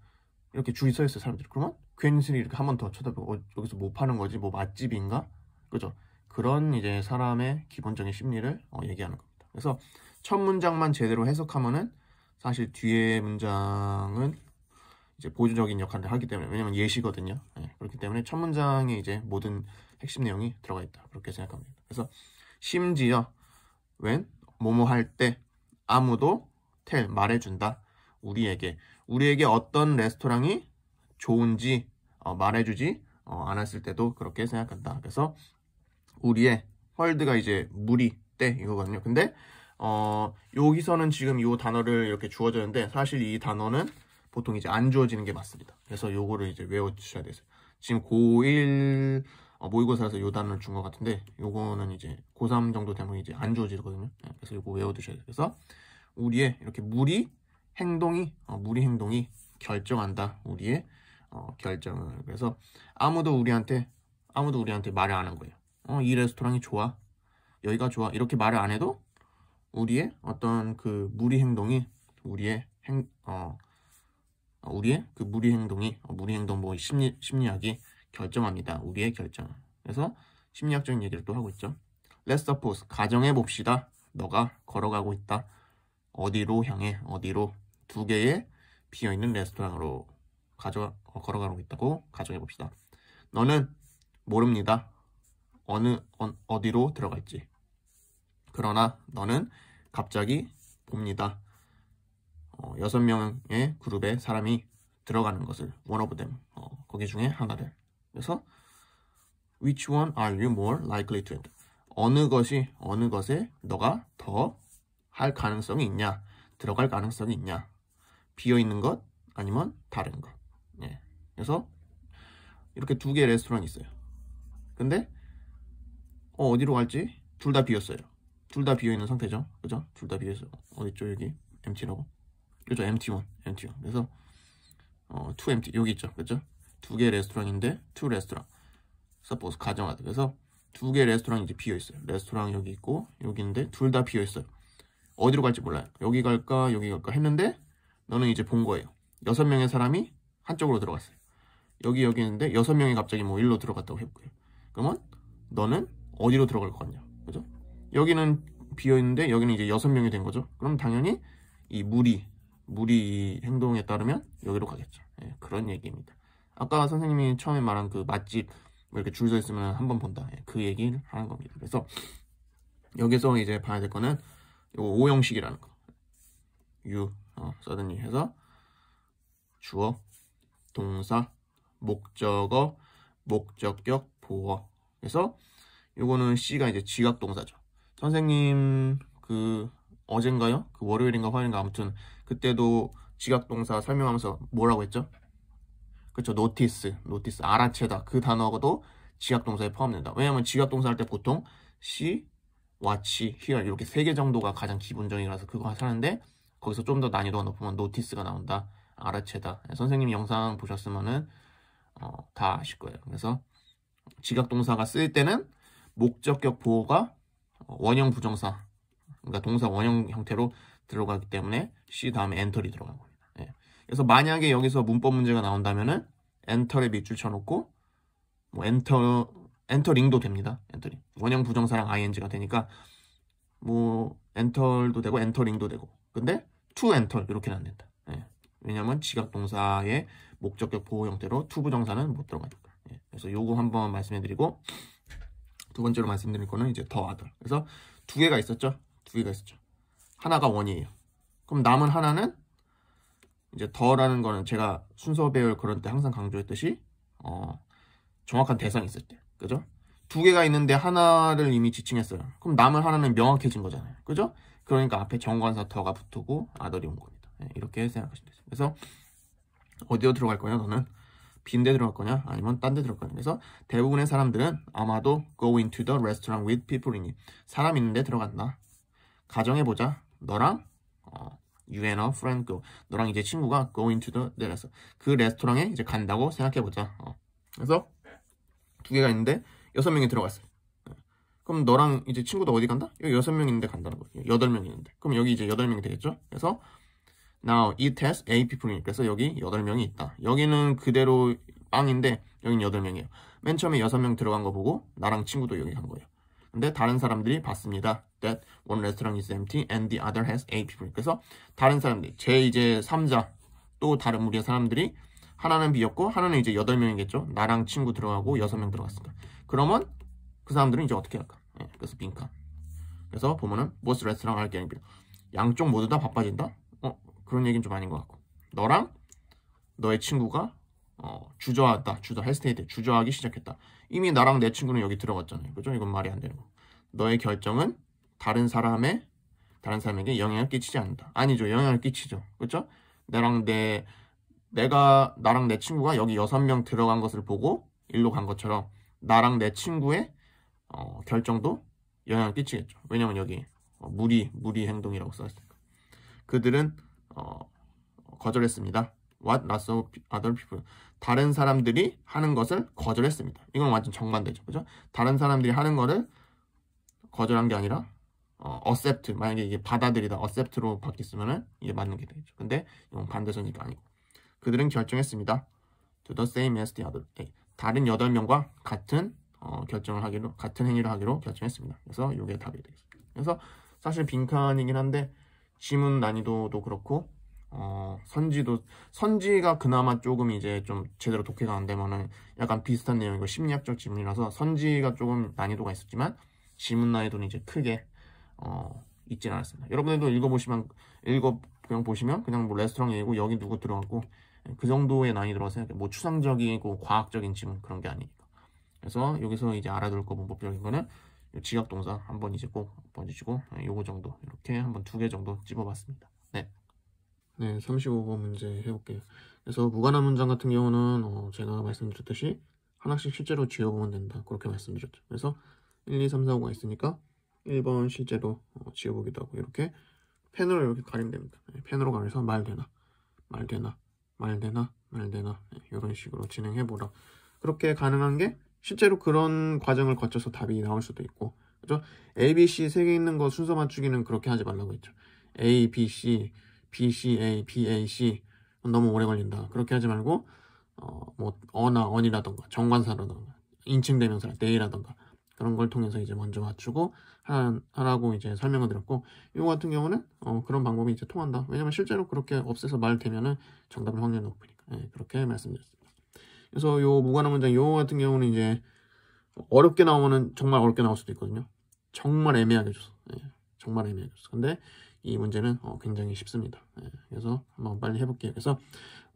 이렇게 줄이 서 있어요 사람들이. 그러면 괜스레 이렇게 한 번 더 쳐다보고 여기서 뭐 파는 거지? 뭐 맛집인가? 그죠? 그런 이제 사람의 기본적인 심리를 얘기하는 겁니다. 그래서 첫 문장만 제대로 해석하면은 사실 뒤에 문장은 이제 보조적인 역할을 하기 때문에 왜냐면 예시거든요. 그렇기 때문에 첫 문장에 이제 모든 핵심 내용이 들어가 있다. 그렇게 생각합니다. 그래서 심지어 when 뭐뭐 할 때 아무도 tell 말해준다. 우리에게 어떤 레스토랑이 좋은지 말해주지 않았을 때도 그렇게 생각한다. 그래서 우리의 헐드가 이제 무리 때 이거거든요. 근데 여기서는 지금 이 단어를 이렇게 주어졌는데 사실 이 단어는 보통 이제 안 주어지는 게 맞습니다. 그래서 요거를 이제 외워주셔야 돼요. 지금 고1 모의고사에서 요 단어를 준 것 같은데 요거는 이제 고3 정도 되면 이제 안 주어지거든요. 그래서 요거 외워두셔야 돼요. 그래서 우리의 이렇게 무리 행동이 결정한다. 우리의 결정을. 그래서 아무도 우리한테 말을 안 한 거예요. 이 레스토랑이 좋아, 여기가 좋아 이렇게 말을 안 해도 우리의 어떤 그 무리 행동이 우리의 그 무리 행동이 무리 행동 뭐 심리학이 결정합니다. 우리의 결정. 그래서 심리학적인 얘기를 또 하고 있죠. Let's suppose 가정해 봅시다. 너가 걸어가고 있다. 어디로 향해? 어디로? 2개의 비어있는 레스토랑으로 걸어가고 있다고 가정해 봅시다. 너는 모릅니다. 어디로 들어갈지. 그러나 너는 갑자기 봅니다. 6명의 그룹에 사람이 들어가는 것을 one of them, 거기 중에 하나를. 그래서 which one are you more likely to enter? 어느 것에 너가 더 할 가능성이 있냐, 들어갈 가능성이 있냐, 비어있는 것 아니면 다른 것. 예. 그래서 이렇게 2개의 레스토랑이 있어요. 근데 어디로 갈지 둘 다 비었어요. 둘 다 비어있는 상태죠. 그죠? 둘 다 비어있어요. 어딨죠? 여기 empty라고. 그죠? empty one. 그래서 two empty 여기 있죠. 그죠? 2개의 레스토랑인데 two 레스토랑. suppose 가정하다. 그래서 2개의 레스토랑이 이제 비어있어요. 레스토랑 여기 있고 여기 있는데 둘 다 비어있어요. 어디로 갈지 몰라요. 여기 갈까 했는데 너는 이제 본 거예요. 6명의 사람이 한쪽으로 들어갔어요. 여기 있는데 6명이 갑자기 뭐 일로 들어갔다고 해볼게요. 그러면 너는 어디로 들어갈 것 같냐? 그죠? 여기는 비어있는데 여기는 이제 6명이 된 거죠. 그럼 당연히 이 무리 행동에 따르면 여기로 가겠죠. 예, 그런 얘기입니다. 아까 선생님이 처음에 말한 그 맛집 이렇게 줄 서 있으면 한번 본다. 예, 그 얘기를 하는 겁니다. 그래서 여기서 이제 봐야 될 거는 요 오형식이라는 거. suddenly 해서 주어, 동사, 목적어, 목적격, 보어. 그래서 요거는 C가 이제 지각동사죠. 선생님 그 어젠가요? 그 월요일인가 화요일인가 아무튼 그때도 지각동사 설명하면서 뭐라고 했죠? 그렇죠. 노티스, 알아채다. 그 단어도 지각동사에 포함된다. 왜냐면 지각동사 할 때 보통 see, watch, hear 이렇게 3개 정도가 가장 기본적이라서 그거 하는데 거기서 좀 더 난이도가 높으면 노티스가 나온다. 알아채다. 선생님이 영상 보셨으면은 다 아실 거예요. 그래서 지각동사가 쓰일 때는 목적격 보어가 원형 부정사, 그러니까 동사 원형 형태로 들어가기 때문에 C 다음에 엔터리 들어간 겁니다. 예. 그래서 만약에 여기서 문법 문제가 나온다면은 엔터에 밑줄 쳐놓고 뭐 엔터링도 됩니다. 엔터링 원형 부정사랑 ing가 되니까 뭐 엔터도 되고 엔터링도 되고. 근데 to enter 이렇게는 안 된다. 예. 왜냐면 지각동사의 목적격 보호 형태로 to 부정사는 못 들어가니까. 예. 그래서 요거 한번 말씀해드리고 두 번째로 말씀드릴 거는 이제 더 other. 그래서 2개가 있었죠. 하나가 원이에요. 그럼 남은 하나는 이제 더라는 거는 제가 순서 배울 그런 때 항상 강조했듯이 정확한 대상이 있을 때, 그죠? 2개가 있는데 하나를 이미 지칭했어요. 그럼 남은 하나는 명확해진 거잖아요. 그죠? 그러니까 앞에 정관사 더가 붙고 other이 온 겁니다. 네, 이렇게 생각하시면 되죠. 그래서 어디로 들어갈 거냐? 너는 빈데 들어갈 거냐? 아니면 딴 데 들어갈 거냐? 그래서 대부분의 사람들은 아마도 go into the restaurant with people in it. 사람 있는데 들어간다. 가정해보자. 너랑 you and a friend go. 너랑 이제 친구가 go into the restaurant. 그 레스토랑에 이제 간다고 생각해보자. 그래서 2개가 있는데 6명이 들어갔어요. 그럼 너랑 이제 친구도 어디 간다? 여기 6명 있는데 간다는 거예요. 8명 있는데. 그럼 여기 이제 8명이 되겠죠? 그래서 now it has 8 people in it. 그래서 여기 8명이 있다. 여기는 그대로 빵인데 여기는 8명이에요. 맨 처음에 6명 들어간 거 보고 나랑 친구도 여기 간 거예요. 근데 다른 사람들이 봤습니다. That one restaurant is empty and the other has 8 people. 그래서 다른 사람들이 제 이제 3자 또 다른 무리의 사람들이 하나는 비었고 하나는 이제 8명이겠죠. 나랑 친구 들어가고 6명 들어갔으니까. 그러면 그 사람들은 이제 어떻게 할까? 네, 그래서 빈칸. 그래서 보면은 both restaurant are getting busy. 양쪽 모두 다 바빠진다? 그런 얘기는 좀 아닌 것 같고. 너랑 너의 친구가 주저하기 시작했다. 이미 나랑 내 친구는 여기 들어갔잖아요. 그죠? 이건 말이 안 되는 거. 너의 결정은 다른 사람에게 영향을 끼치지 않는다. 아니죠. 영향을 끼치죠. 그렇죠? 나랑 내 친구가 여기 6명 들어간 것을 보고 일로 간 것처럼 나랑 내 친구의 결정도 영향을 끼치겠죠. 왜냐면 여기 무리 행동이라고 써있으니까. 그들은 거절했습니다. What? Not so other people. 다른 사람들이 하는 것을 거절했습니다. 이건 완전 정반대죠. 그죠? 다른 사람들이 하는 거를 거절한 게 아니라 accept, 만약에 이게 받아들이다 accept로 바뀌었으면은 이게 맞는 게 되겠죠. 근데 이건 반대선이가 아니고 그들은 결정했습니다. To the same as the other. 다른 8명과 같은 같은 행위를 하기로 결정했습니다. 그래서 이게 답이 되겠습니다. 그래서 사실 빈칸이긴 한데 지문 난이도도 그렇고 선지가 그나마 조금 이제 좀 제대로 독해가 안 되면은 약간 비슷한 내용이고 심리학적 지문이라서 선지가 조금 난이도가 있었지만 지문 난이도는 이제 크게 있진 않았습니다. 여러분들도 그냥 보시면 그냥 뭐 레스토랑 얘기고 여기 누구 들어갔고 그 정도의 난이도라고 생각해요. 뭐 추상적이고 과학적인 지문 그런 게 아니니까. 그래서 여기서 이제 알아둘 거 문법적인 거는 지각 동사 한번 이제 꼭 봐주시고 요거 정도 이렇게 한번 2개 정도 찝어봤습니다. 네, 35번 문제 해볼게요. 그래서 무관한 문장 같은 경우는 제가 말씀드렸듯이 하나씩 실제로 지워보면 된다 그렇게 말씀드렸죠. 그래서 1, 2, 3, 4, 5가 있으니까 1번 실제로 지워보기도 하고 이렇게 펜으로 이렇게 가리면 됩니다. 펜으로 가려서 말되나 이런 식으로 진행해보라. 그렇게 가능한 게 실제로 그런 과정을 거쳐서 답이 나올 수도 있고, 그죠? A, B, C 3개 있는 거 순서 맞추기는 그렇게 하지 말라고 했죠. A, B, C, B, C, A, B, A, C 너무 오래 걸린다. 그렇게 하지 말고 뭐 언이라던가 정관사라던가 인칭대명사 they라던가 그런 걸 통해서 이제 먼저 맞추고 하라고 이제 설명을 드렸고, 이거 같은 경우는 그런 방법이 이제 통한다. 왜냐면 실제로 그렇게 없애서 말 되면은 정답을 확률이 높으니까. 그렇게 말씀드렸습니다. 그래서 요 무관한 문장 요 같은 경우는 이제 어렵게 나오면은 정말 어렵게 나올 수도 있거든요. 정말 애매하게 줬어. 정말 애매하게 줬어. 근데 이 문제는 굉장히 쉽습니다. 그래서 한번 빨리 해볼게요. 그래서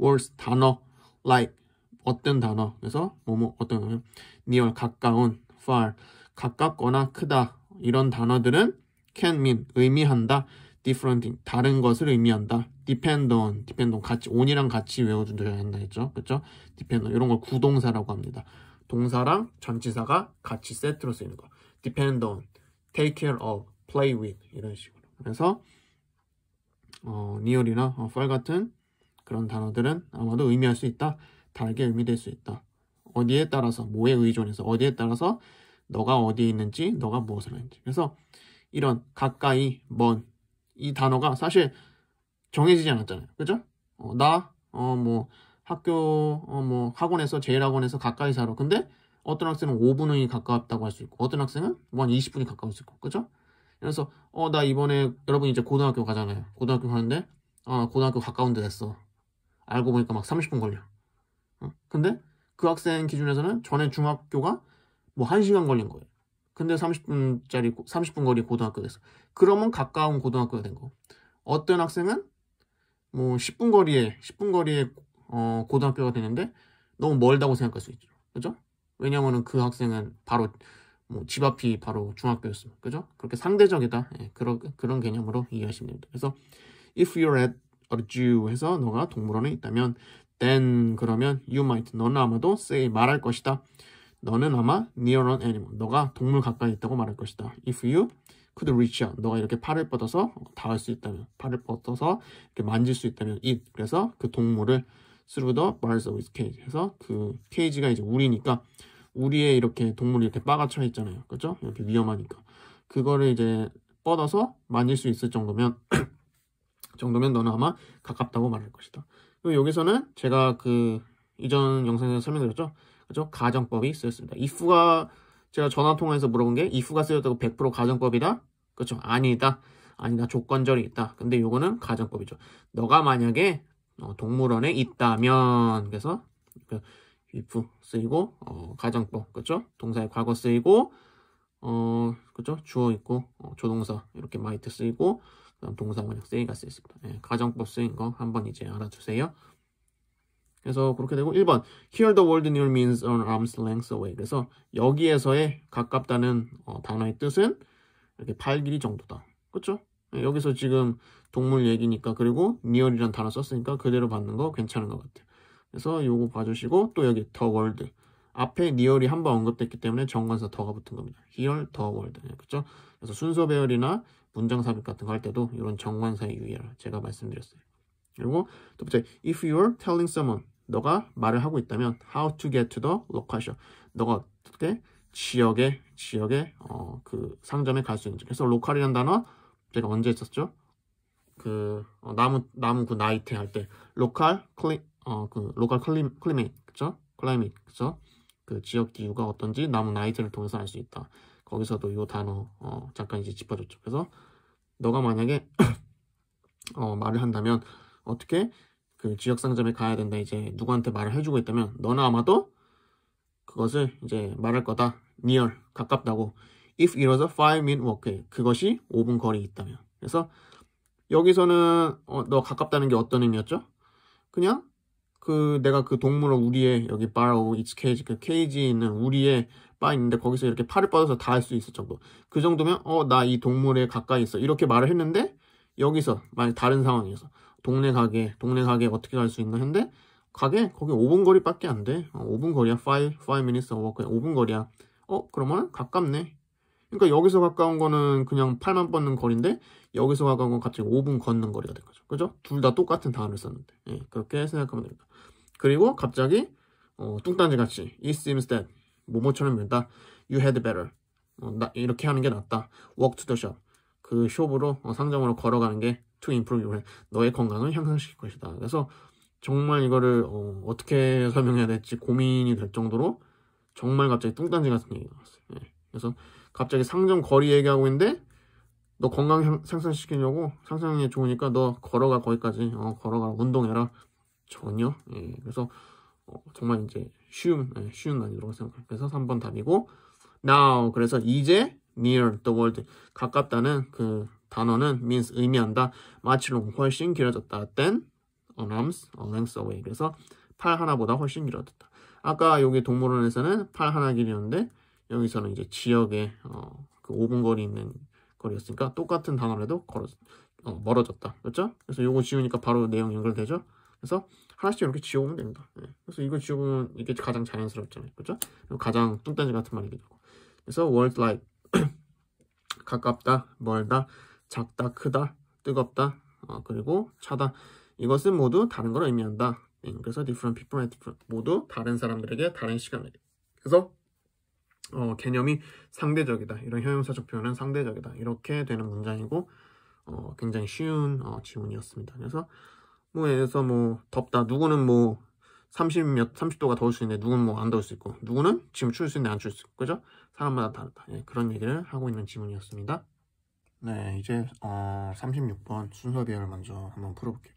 words 단어 like 어떤 단어, 그래서 뭐뭐 어떤 거요? near 가까운, far 가깝거나 크다 이런 단어들은 can mean 의미한다, different thing 다른 것을 의미한다, depend on 같이 on이랑 같이 외워준다야 한다 했죠. 그렇죠? depend on 이런 걸 구동사라고 합니다. 동사랑 전치사가 같이 세트로 쓰이는 거. depend on, take care of, play with 이런 식으로. 그래서 near이나 far 같은 그런 단어들은 아마도 의미할 수 있다. 다르게 의미될 수 있다. 어디에 따라서, 뭐에 의존해서, 어디에 따라서 너가 어디에 있는지, 너가 무엇을 하는지. 그래서 이런 가까이, 먼 이 단어가 사실 정해지지 않았잖아요. 그죠? 뭐 학교, 뭐 학원에서 제일 학원에서 가까이 살아. 근데 어떤 학생은 5분이 가깝다고 할 수 있고, 어떤 학생은 뭐 한 20분이 가까울 수 있고, 그죠? 그래서 나 이번에 여러분 이제 고등학교 가잖아요. 고등학교 가는데 고등학교 가까운 데 됐어. 알고 보니까 막 30분 걸려. 근데 그 학생 기준에서는 전에 중학교가 뭐 1시간 걸린 거예요. 근데 30분 거리 고등학교 됐어. 그러면 가까운 고등학교가 된 거. 어떤 학생은 뭐 10분 거리에 고등학교가 되는데 너무 멀다고 생각할 수 있죠. 그죠? 왜냐면은 그 학생은 바로 뭐 집 앞이 바로 중학교였으면. 그죠? 그렇게 상대적이다. 그런 개념으로 이해하시면 됩니다. 그래서 if you're at a zoo 해서 너가 동물원에 있다면 then 그러면 you might 너는 아마도 say 말할 것이다. 너는 아마 near an animal 너가 동물 가까이 있다고 말할 것이다. If you could reach out 너가 이렇게 팔을 뻗어서 닿을 수 있다면, 팔을 뻗어서 이렇게 만질 수 있다면 it 그래서 그 동물을 through the bars of its cage 해서 그 케이지가 이제 우리니까 우리에 이렇게 동물이 이렇게 빠가쳐 있잖아요. 그렇죠? 이렇게 위험하니까 그거를 이제 뻗어서 만질 수 있을 정도면 너는 아마 가깝다고 말할 것이다. 그리고 여기서는 제가 그 이전 영상에서 설명드렸죠. 그죠? 가정법이 쓰였습니다. if가 제가 전화통화에서 물어본 게 if가 쓰였다고 100% 가정법이다? 그렇죠? 아니다. 조건절이 있다. 근데 요거는 가정법이죠. 너가 만약에 동물원에 있다면 그래서 if 쓰이고 가정법 그렇죠? 동사의 과거 쓰이고 그렇죠? 주어 있고 조동사 이렇게 might 쓰이고 그다음 동사 원형 say가 쓰였습니다. 가정법 쓰인 거 한번 이제 알아두세요. 그래서 그렇게 되고 1번 Here the word near means an arm's length away 그래서 여기에서의 가깝다는 단어의 뜻은 이렇게 팔 길이 정도다. 그렇죠? 여기서 지금 동물 얘기니까 그리고 near이라는 단어 썼으니까 그대로 받는 거 괜찮은 것 같아요. 그래서 요거 봐주시고 또 여기 the word 앞에 near이 한번 언급됐기 때문에 정관사 더가 붙은 겁니다. Here the word 그렇죠? 그래서 순서 배열이나 문장 삽입 같은 거 할 때도 이런 정관사에 유의하라 제가 말씀드렸어요. 그리고 또 번째, if you're telling someone, 너가 말을 하고 있다면 how to get to the location. 너가 어떻게 지역에 그 상점에 갈 수 있는지. 그래서 로컬이라는 단어 제가 언제 했었죠? 그 나무 그 나이테 할 때 로컬 클리메이트 그쵸? 클라이메이트 그쵸? 그 지역 기후가 어떤지 나무 나이테를 통해서 알 수 있다. 거기서도 이 단어 잠깐 이제 짚어줬죠. 그래서 너가 만약에 말을 한다면 어떻게 그 지역 상점에 가야 된다 이제 누구한테 말을 해주고 있다면 너는 아마도 그것을 이제 말할 거다. near 가깝다고. If it was a 5-minute walk 그것이 5분 거리에 있다면. 그래서 여기서는 너 가깝다는 게 어떤 의미였죠? 그냥 그 내가 그 동물을 우리의 여기 borrow its cage 그 케이지에 있는 우리의 바 있는데 거기서 이렇게 팔을 뻗어서 다 할 수 있을 정도. 그 정도면 나 이 동물에 가까이 있어 이렇게 말을 했는데 여기서 만약 다른 상황에서 동네 가게 어떻게 갈 수 있나 했는데 가게 거기 5분 거리밖에 안 돼. 5분 거리야. 5 minutes walk 5분 거리야. 그러면 가깝네. 그러니까 여기서 가까운 거는 그냥 팔만 뻗는 거리인데 여기서 가까운 건 갑자기 5분 걷는 거리가 된 거죠. 그죠? 둘 다 똑같은 단어를 썼는데. 예, 그렇게 생각하면 됩니다. 그리고 갑자기 뚱딴지 같이 It seems that 뭐뭐처럼 된다. You had better. 이렇게 하는 게 낫다. Walk to the shop. 그 숍으로 상점으로 걸어가는 게 to improve your health. 너의 건강을 향상시킬 것이다. 그래서 정말 이거를 어떻게 설명해야 될지 고민이 될 정도로 정말 갑자기 뚱딴지 같은 얘기가 나왔어요. 예. 그래서 갑자기 상점 거리 얘기하고 있는데 너 건강 향상시키려고 상상이 좋으니까 너 걸어가 거기까지 걸어가 운동해라 전혀. 예. 그래서 정말 이제 쉬운 난이도라고 생각해요. 그래서 3번 답이고 now 그래서 이제 near the world 가깝다는 그 단어는 means 의미한다. much long 훨씬 길어졌다. than an arms length away 그래서 팔 하나보다 훨씬 길어졌다. 아까 여기 동물원에서는 팔 하나 길이었는데 여기서는 이제 지역에 그 5분 거리 있는 거리였으니까 똑같은 단어라도 멀어졌다. 그렇죠? 그래서 요거 지우니까 바로 내용 연결되죠? 그래서 하나씩 이렇게 지워보면 됩니다. 네. 그래서 이거 지우면 이게 가장 자연스럽잖아요. 그렇죠? 가장 뚱딴지 같은 말이기도 하고. 그래서 word like 가깝다, 멀다, 작다, 크다, 뜨겁다, 그리고 차다. 이것은 모두 다른 걸 의미한다. 그래서 different people at different 모두 다른 사람들에게 다른 시간을. 그래서 개념이 상대적이다. 이런 형용사적 표현은 상대적이다. 이렇게 되는 문장이고 굉장히 쉬운 지문이었습니다. 그래서 예를 들어서 덥다. 누구는 30도가 더울 수 있는데 누구는 안 더울 수 있고 누구는 지금 추울 수 있는데 안 추울 수 있고 그죠? 사람마다 다르다. 예, 그런 얘기를 하고 있는 지문이었습니다. 네, 이제 36번 순서대를 먼저 한번 풀어볼게요.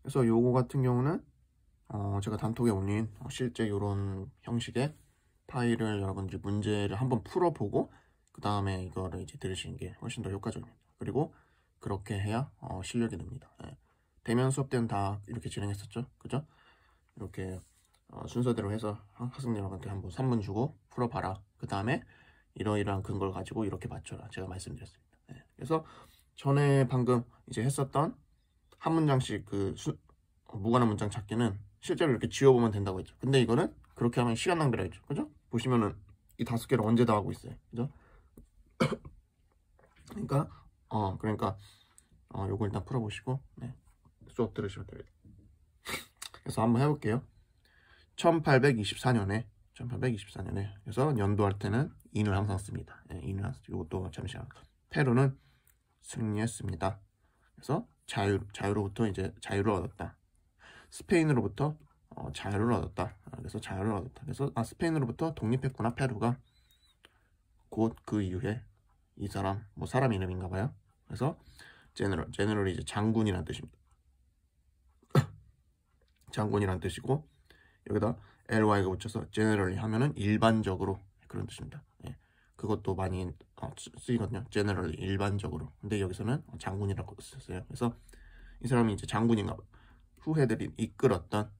그래서 요거 같은 경우는 제가 단톡에 올린 실제 이런 형식의 파일을 여러분들이 문제를 한번 풀어보고 그 다음에 이거를 이제 들으시는 게 훨씬 더 효과적입니다. 그리고 그렇게 해야 실력이 늡니다. 예. 대면 수업 때는 다 이렇게 진행했었죠. 그죠? 이렇게 순서대로 해서 학생들한테 한번 3분 주고 풀어봐라. 그 다음에 이러이러한 근거를 가지고 이렇게 맞춰라. 제가 말씀드렸습니다. 예. 그래서 전에 방금 이제 했었던 한 문장씩 무관한 문장 찾기는 실제로 이렇게 지워보면 된다고 했죠. 근데 이거는 그렇게 하면 시간 낭비라 했죠. 그죠? 보시면은 이 5개를 언제 다 하고 있어요. 그죠? 그러니까 요거 일단 풀어보시고 네. 수업 들으시면 됩니다. 그래서 한번 해볼게요. 1824년에 그래서 연도할 때는 인을 항상 씁니다. 네, 인을 항상 이것도 잠시만. 페루는 승리했습니다. 그래서 자유로부터 이제 자유를 얻었다. 스페인으로부터 자유를 얻었다. 그래서 자유를 얻었다. 그래서 스페인으로부터 독립했구나. 페루가 곧 그 이후에 이 사람 사람 이름인가 봐요. 그래서 제너럴이 이제 장군이란 뜻입니다. 장군이란 뜻이고 여기다 ly가 붙여서 generally 하면은 일반적으로 그런 뜻입니다. 예. 그것도 많이 쓰이거든요. generally 일반적으로. 근데 여기서는 장군이라고 썼어요. 그래서 이 사람이 이제 장군인가 봐요. 후해들이 이끌었던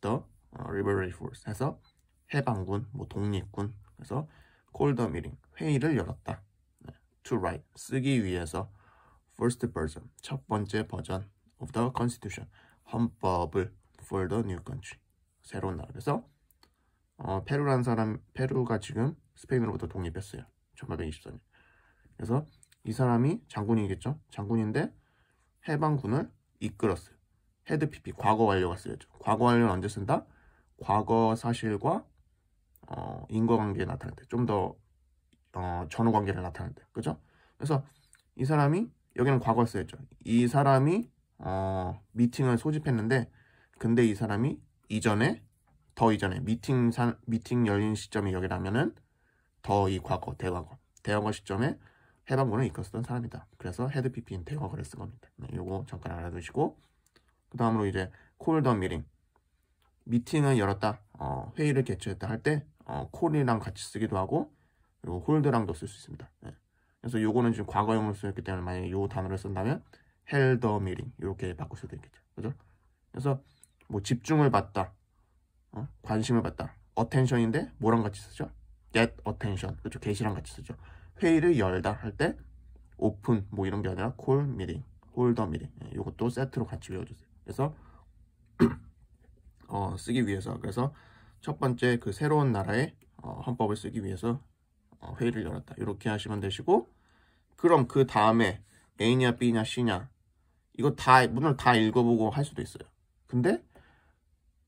the Liberty Force 해서 해방군, 독립군. 그래서 called a meeting 회의를 열었다. 네. to write 쓰기 위해서 first version 첫 번째 버전 of the Constitution 헌법을 for the new country 새로운 나라. 그래서 페루가 지금 스페인으로부터 독립했어요. 1824년. 그래서 이 사람이 장군이겠죠. 장군인데 해방군을 이끌었어요. 헤드 PP 과거 완료가 쓰여져. 과거 완료는 언제 쓴다? 과거 사실과 인과관계에 나타낼 때, 좀 더 전후관계를 나타낼 때, 그죠? 그래서 이 사람이, 여기는 과거 쓰였죠. 이 사람이 미팅을 소집했는데, 근데 이 사람이 더 이전에 미팅 열린 시점이 여기라면은 더 이 과거, 대과거 시점에 해방군을 이끌었던 사람이다. 그래서 헤드 PP인 대과거를 쓴 겁니다. 네, 요거 잠깐 알아두시고, 그 다음으로 이제 call the meeting, 미팅을 열었다, 회의를 개최했다 할 때 call이랑 같이 쓰기도 하고, 그리고 hold랑도 쓸 수 있습니다. 네. 그래서 요거는 지금 과거형으로 쓰였기 때문에 만약에 요 단어를 쓴다면 held the meeting 이렇게 바꿀 수도 있겠죠. 그죠? 그래서 뭐 집중을 받다, 관심을 받다, attention인데 뭐랑 같이 쓰죠? get attention, 그렇죠? get이랑 같이 쓰죠. 회의를 열다 할 때 open 뭐 이런 게 아니라 call meeting, hold the meeting. 네, 요것도 세트로 같이 외워주세요. 그래서 쓰기 위해서, 그래서 첫 번째 그 새로운 나라의 헌법을 쓰기 위해서 회의를 열었다 이렇게 하시면 되시고, 그럼 그 다음에 A냐 B냐 C냐 이거 다 문을 다 읽어보고 할 수도 있어요. 근데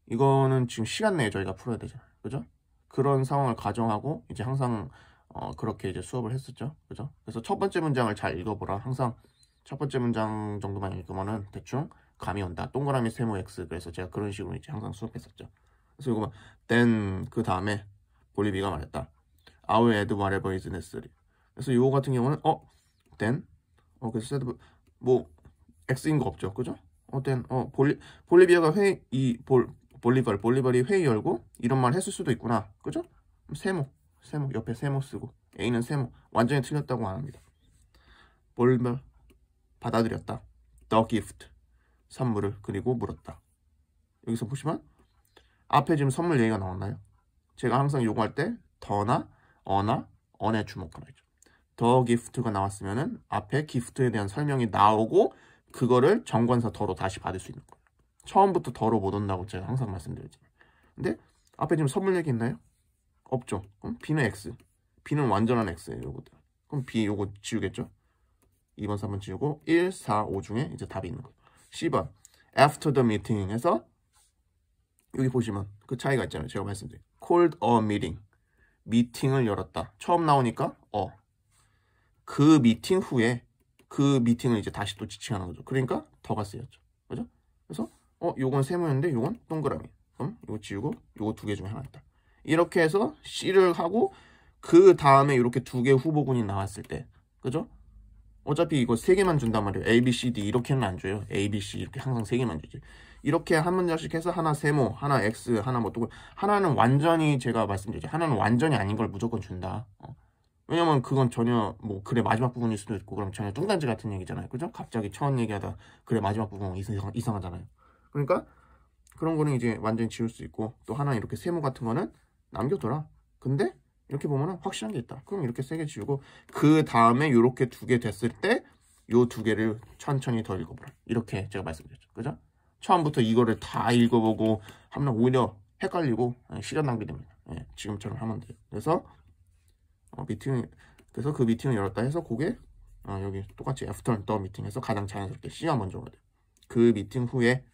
이거는 지금 시간 내에 저희가 풀어야 되잖아요. 그죠? 그런 상황을 가정하고 이제 항상 그렇게 이제 수업을 했었죠. 그죠? 그래서 첫 번째 문장을 잘 읽어보라. 항상 첫 번째 문장 정도만 읽으면은 대충 감이 온다. 동그라미 세모 X. 그래서 제가 그런 식으로 이제 항상 수업했었죠. 그래서 이거 then 그 다음에 볼리비가 말했다. I will add whatever is necessary. 그래서 이거 같은 경우는 then 그래서 뭐 X인 거 없죠. 그죠? then 볼리비아가 볼리벌이 회의 열고 이런 말 했을 수도 있구나. 그죠? 세모 옆에 세모 쓰고 A는 세모 완전히 틀렸다고 안 합니다. 볼리벌 받아들였다. The gift 선물을 그리고 물었다. 여기서 보시면 앞에 지금 선물 얘기가 나왔나요? 제가 항상 요구할 때 더나 어나 언에 주목하라 했죠. The gift가 나왔으면은 앞에 gift에 대한 설명이 나오고 그거를 정관사 더로 다시 받을 수 있는 거예요. 처음부터 더로 못 온다고 제가 항상 말씀드렸잖아요. 근데 앞에 지금 선물 얘기 있나요? 없죠. 그럼 B는 X. B는 완전한 X예요. 요거들. 그럼 B 요거 지우겠죠? 2번, 3번 지우고 1, 4, 5 중에 이제 답이 있는 거예요. 10번 After the meeting 해서 여기 보시면 그 차이가 있잖아요. 제가 말씀드린 called a meeting. 미팅을 열었다. 처음 나오니까 그 미팅 후에 그 미팅을 이제 다시 또 지칭하는 거죠. 그러니까 더가 쓰였죠. 그죠? 그래서 요건 세모였는데 요건 동그라미. 그럼 요거 지우고 요거 두 개 중에 하나 있다. 이렇게 해서 C를 하고 그 다음에 이렇게 두 개 후보군이 나왔을 때, 그죠? 어차피 이거 세 개만 준단 말이에요. A, B, C, D 이렇게는 안 줘요. A, B, C 이렇게 항상 세 개만 주지. 이렇게 한 문장씩 해서 하나 세모, 하나 X, 하나 뭐 또 하나는 완전히 제가 말씀드렸죠. 하나는 완전히 아닌 걸 무조건 준다. 왜냐면 그건 전혀 뭐 글의 마지막 부분일 수도 있고 그럼 전혀 뚱딴지 같은 얘기잖아요. 그죠? 갑자기 처음 얘기하다 글의 마지막 부분 이상하잖아요. 그러니까 그런 거는 이제 완전히 지울 수 있고 또 하나 이렇게 세모 같은 거는 남겨둬라. 근데 이렇게 보면은 확실한 게 있다. 그럼 이렇게 세 개 지우고 그 다음에 이렇게 두 개 됐을 때 요 두 개를 천천히 더 읽어보라. 이렇게 제가 말씀드렸죠. 그죠? 처음부터 이거를 다 읽어보고 하면 오히려 헷갈리고 시간 낭비됩니다. 지금처럼 하면 돼요. 그래서 그래서 그 미팅을 열었다 해서 그게 여기 똑같이 after the meeting에서 가장 자연스럽게 C가 먼저 오게 돼요. 그 미팅 후에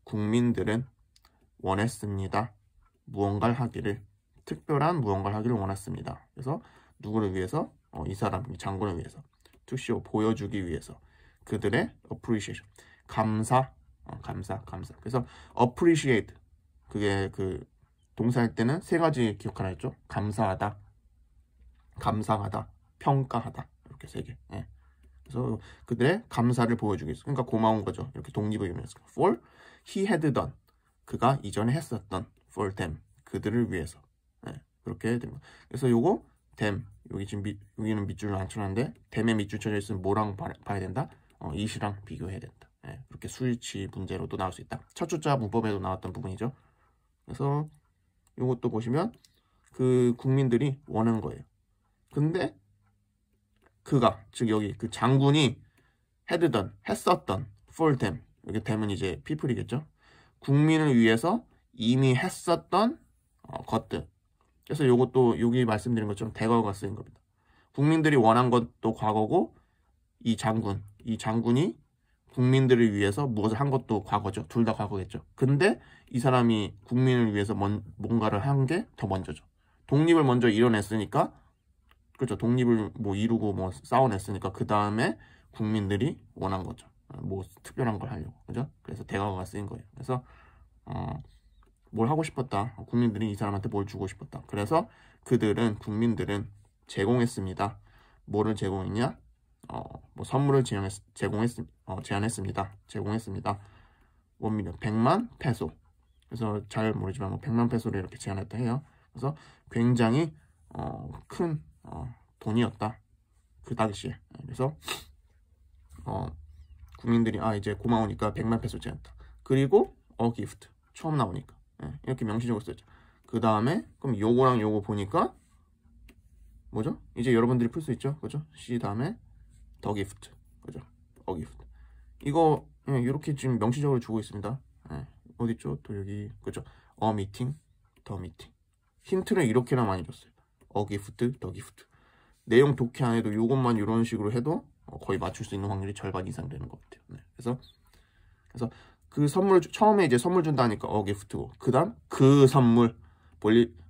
국민들은 원했습니다. 무언가를 하기를, 특별한 무언가를 하기를 원했습니다. 그래서 누구를 위해서? 이 사람, 이 장군을 위해서. to show, 보여주기 위해서. 그들의 appreciation, 감사. 그래서 appreciate, 그게 그 동사일 때는 세 가지 기억하라 했죠. 감사하다, 감상하다, 평가하다. 이렇게 세 개. 그래서 그들의 감사를 보여주기 위해서. 그러니까 고마운 거죠. 이렇게 독립의미에서. For he had done, 그가 이전에 했었던. For them, 그들을 위해서. 그렇게 됩니다. 그래서 요거 them, 여기 지금 여기는 밑줄을 안 쳐놨는데 them에 밑줄 쳐져 있으면 뭐랑 봐야 된다? it이랑 비교해야 된다. 그렇게 수일치 문제로도 나올 수 있다. 첫 주자 문법에도 나왔던 부분이죠. 그래서 요것도 보시면 그 국민들이 원한 거예요. 근데 그가, 즉 여기 그 장군이 had done, 했었던 for them, 여기 them은 이제 people이겠죠. 국민을 위해서 이미 했었던 것들. 그래서 요것도 여기 말씀드린 것처럼 대과거가 쓰인 겁니다. 국민들이 원한 것도 과거고 이 장군이 국민들을 위해서 무엇을 한 것도 과거죠. 둘 다 과거겠죠. 근데 이 사람이 국민을 위해서 뭔가를 한 게 더 먼저죠. 독립을 먼저 이뤄냈으니까, 그렇죠. 독립을 뭐 이루고 뭐 싸워냈으니까 그 다음에 국민들이 원한 거죠. 뭐 특별한 걸 하려고, 그죠? 그래서 대과거가 쓰인 거예요. 그래서 뭘 하고 싶었다. 국민들이 이 사람한테 뭘 주고 싶었다. 그래서 국민들은 제공했습니다. 뭐를 제공했냐? 뭐 선물을 제안했습니다. 100만 페소. 그래서 잘 모르지만 뭐 100만 페소를 이렇게 제안했다 해요. 그래서 굉장히 큰 돈이었다. 그 당시에. 그래서 국민들이 이제 고마우니까 100만 페소 제안했다. 그리고 gift. 처음 나오니까. 이렇게 명시적으로 쓰죠. 그 다음에 그럼 요거랑 요거 보니까 뭐죠? 이제 여러분들이 풀 수 있죠? 그죠? C 다음에 the gift. 그죠? gift. 이거 이렇게 지금 명시적으로 주고 있습니다. 어디 있죠? 또 여기 그죠? a meeting, the meeting. 힌트를 이렇게나 많이 줬어요. a gift, the gift. 내용 독해 안 해도 요것만 이런 식으로 해도 거의 맞출 수 있는 확률이 절반 이상 되는 것 같아요. 그래서 그 선물 처음에 이제 선물 준다니까 gift고 그다음 그 선물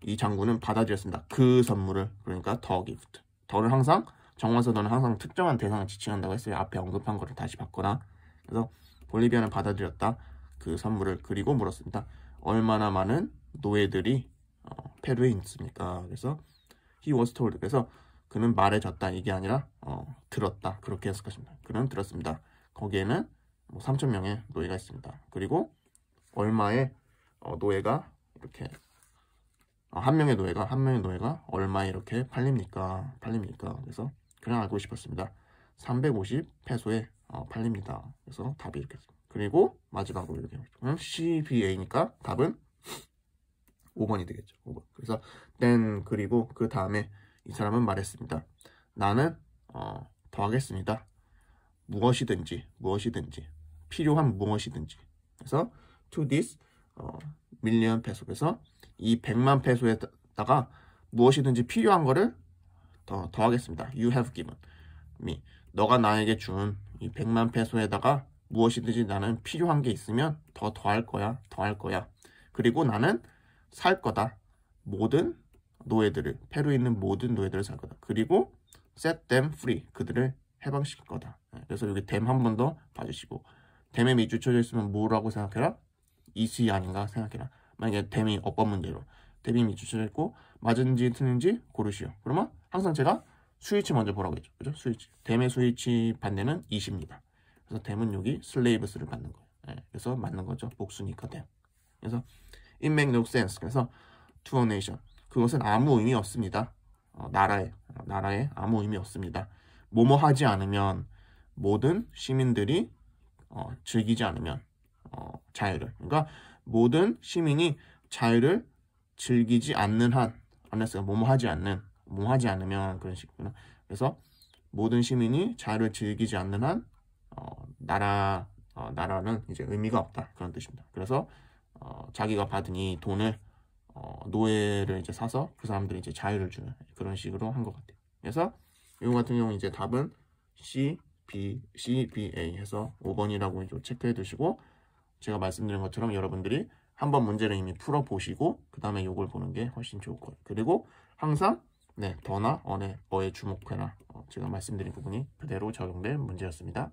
이 장군은 받아들였습니다. 그 선물을 그러니까 the gift. 더는 항상 정관사더는 항상 특정한 대상을 지칭한다고 했어요. 앞에 언급한 거를 다시 받거나. 그래서 볼리비아는 받아들였다. 그 선물을. 그리고 물었습니다. 얼마나 많은 노예들이 페루에 있습니까? 그래서 he was told. 그래서 그는 말해줬다. 이게 아니라 들었다. 그렇게 했을 것입니다. 그는 들었습니다. 거기에는 3,000명의 노예가 있습니다. 그리고 얼마의 노예가 이렇게 한 명의 노예가 얼마에 이렇게 팔립니까? 그래서 그냥 알고 싶었습니다. 350 페소에 팔립니다. 그래서 답이 이렇게 있습니다. 그리고 마지막으로 이렇게 그럼 CBA니까 답은 5번이 되겠죠. 5번. 그래서 then 그리고 그 다음에 이 사람은 말했습니다. 나는 더 하겠습니다. 무엇이든지 필요한 무엇이든지. 그래서 to this million peso. 그래서 이 100만 페소에다가 무엇이든지 필요한 거를 더 하겠습니다. You have given me. 너가 나에게 준 이 100만 페소에다가 무엇이든지 나는 필요한 게 있으면 더 할 거야. 그리고 나는 살 거다. 모든 노예들을, 페루에 있는 모든 노예들을 살 거다. 그리고 set them free. 그들을 해방시킬 거다. 그래서 여기 them 한 번 더 봐주시고, them에 밑줄 쳐져 있으면 뭐라고 생각해라? 이시 아닌가 생각해라. 만약에 them이 어법 문제로 them이 밑줄 쳐져 있고 맞은지 틀린지 고르시오. 그러면 항상 제가 수위치 먼저 보라고 했죠. 그죠? 수위치. them의 수위치 반대는 이시입니다. 그래서 them은 여기 slaves를 받는 거예요. 그래서 맞는 거죠. 복수니까 them. 그래서 it make no sense. 그래서 to a nation. 그것은 아무 의미 없습니다. 나라에 아무 의미 없습니다. 뭐뭐 하지 않으면 모든 시민들이 즐기지 않으면 자유를. 그러니까 모든 시민이 자유를 즐기지 않는 한, 뭐뭐 하지 않으면 그런 식이구나. 그래서 모든 시민이 자유를 즐기지 않는 한 나라는 이제 의미가 없다. 그런 뜻입니다. 그래서 자기가 받은 이 돈을 노예를 이제 사서 그 사람들이 이제 자유를 주는 그런 식으로 한 것 같아요. 그래서 이거 같은 경우 이제 답은 CBA 해서 5번이라고 이제 체크해 두시고, 제가 말씀드린 것처럼 여러분들이 한번 문제를 이미 풀어 보시고 그 다음에 이걸 보는 게 훨씬 좋을 거예요. 그리고 항상 더나 어에 주목해라. 제가 말씀드린 부분이 그대로 적용된 문제였습니다.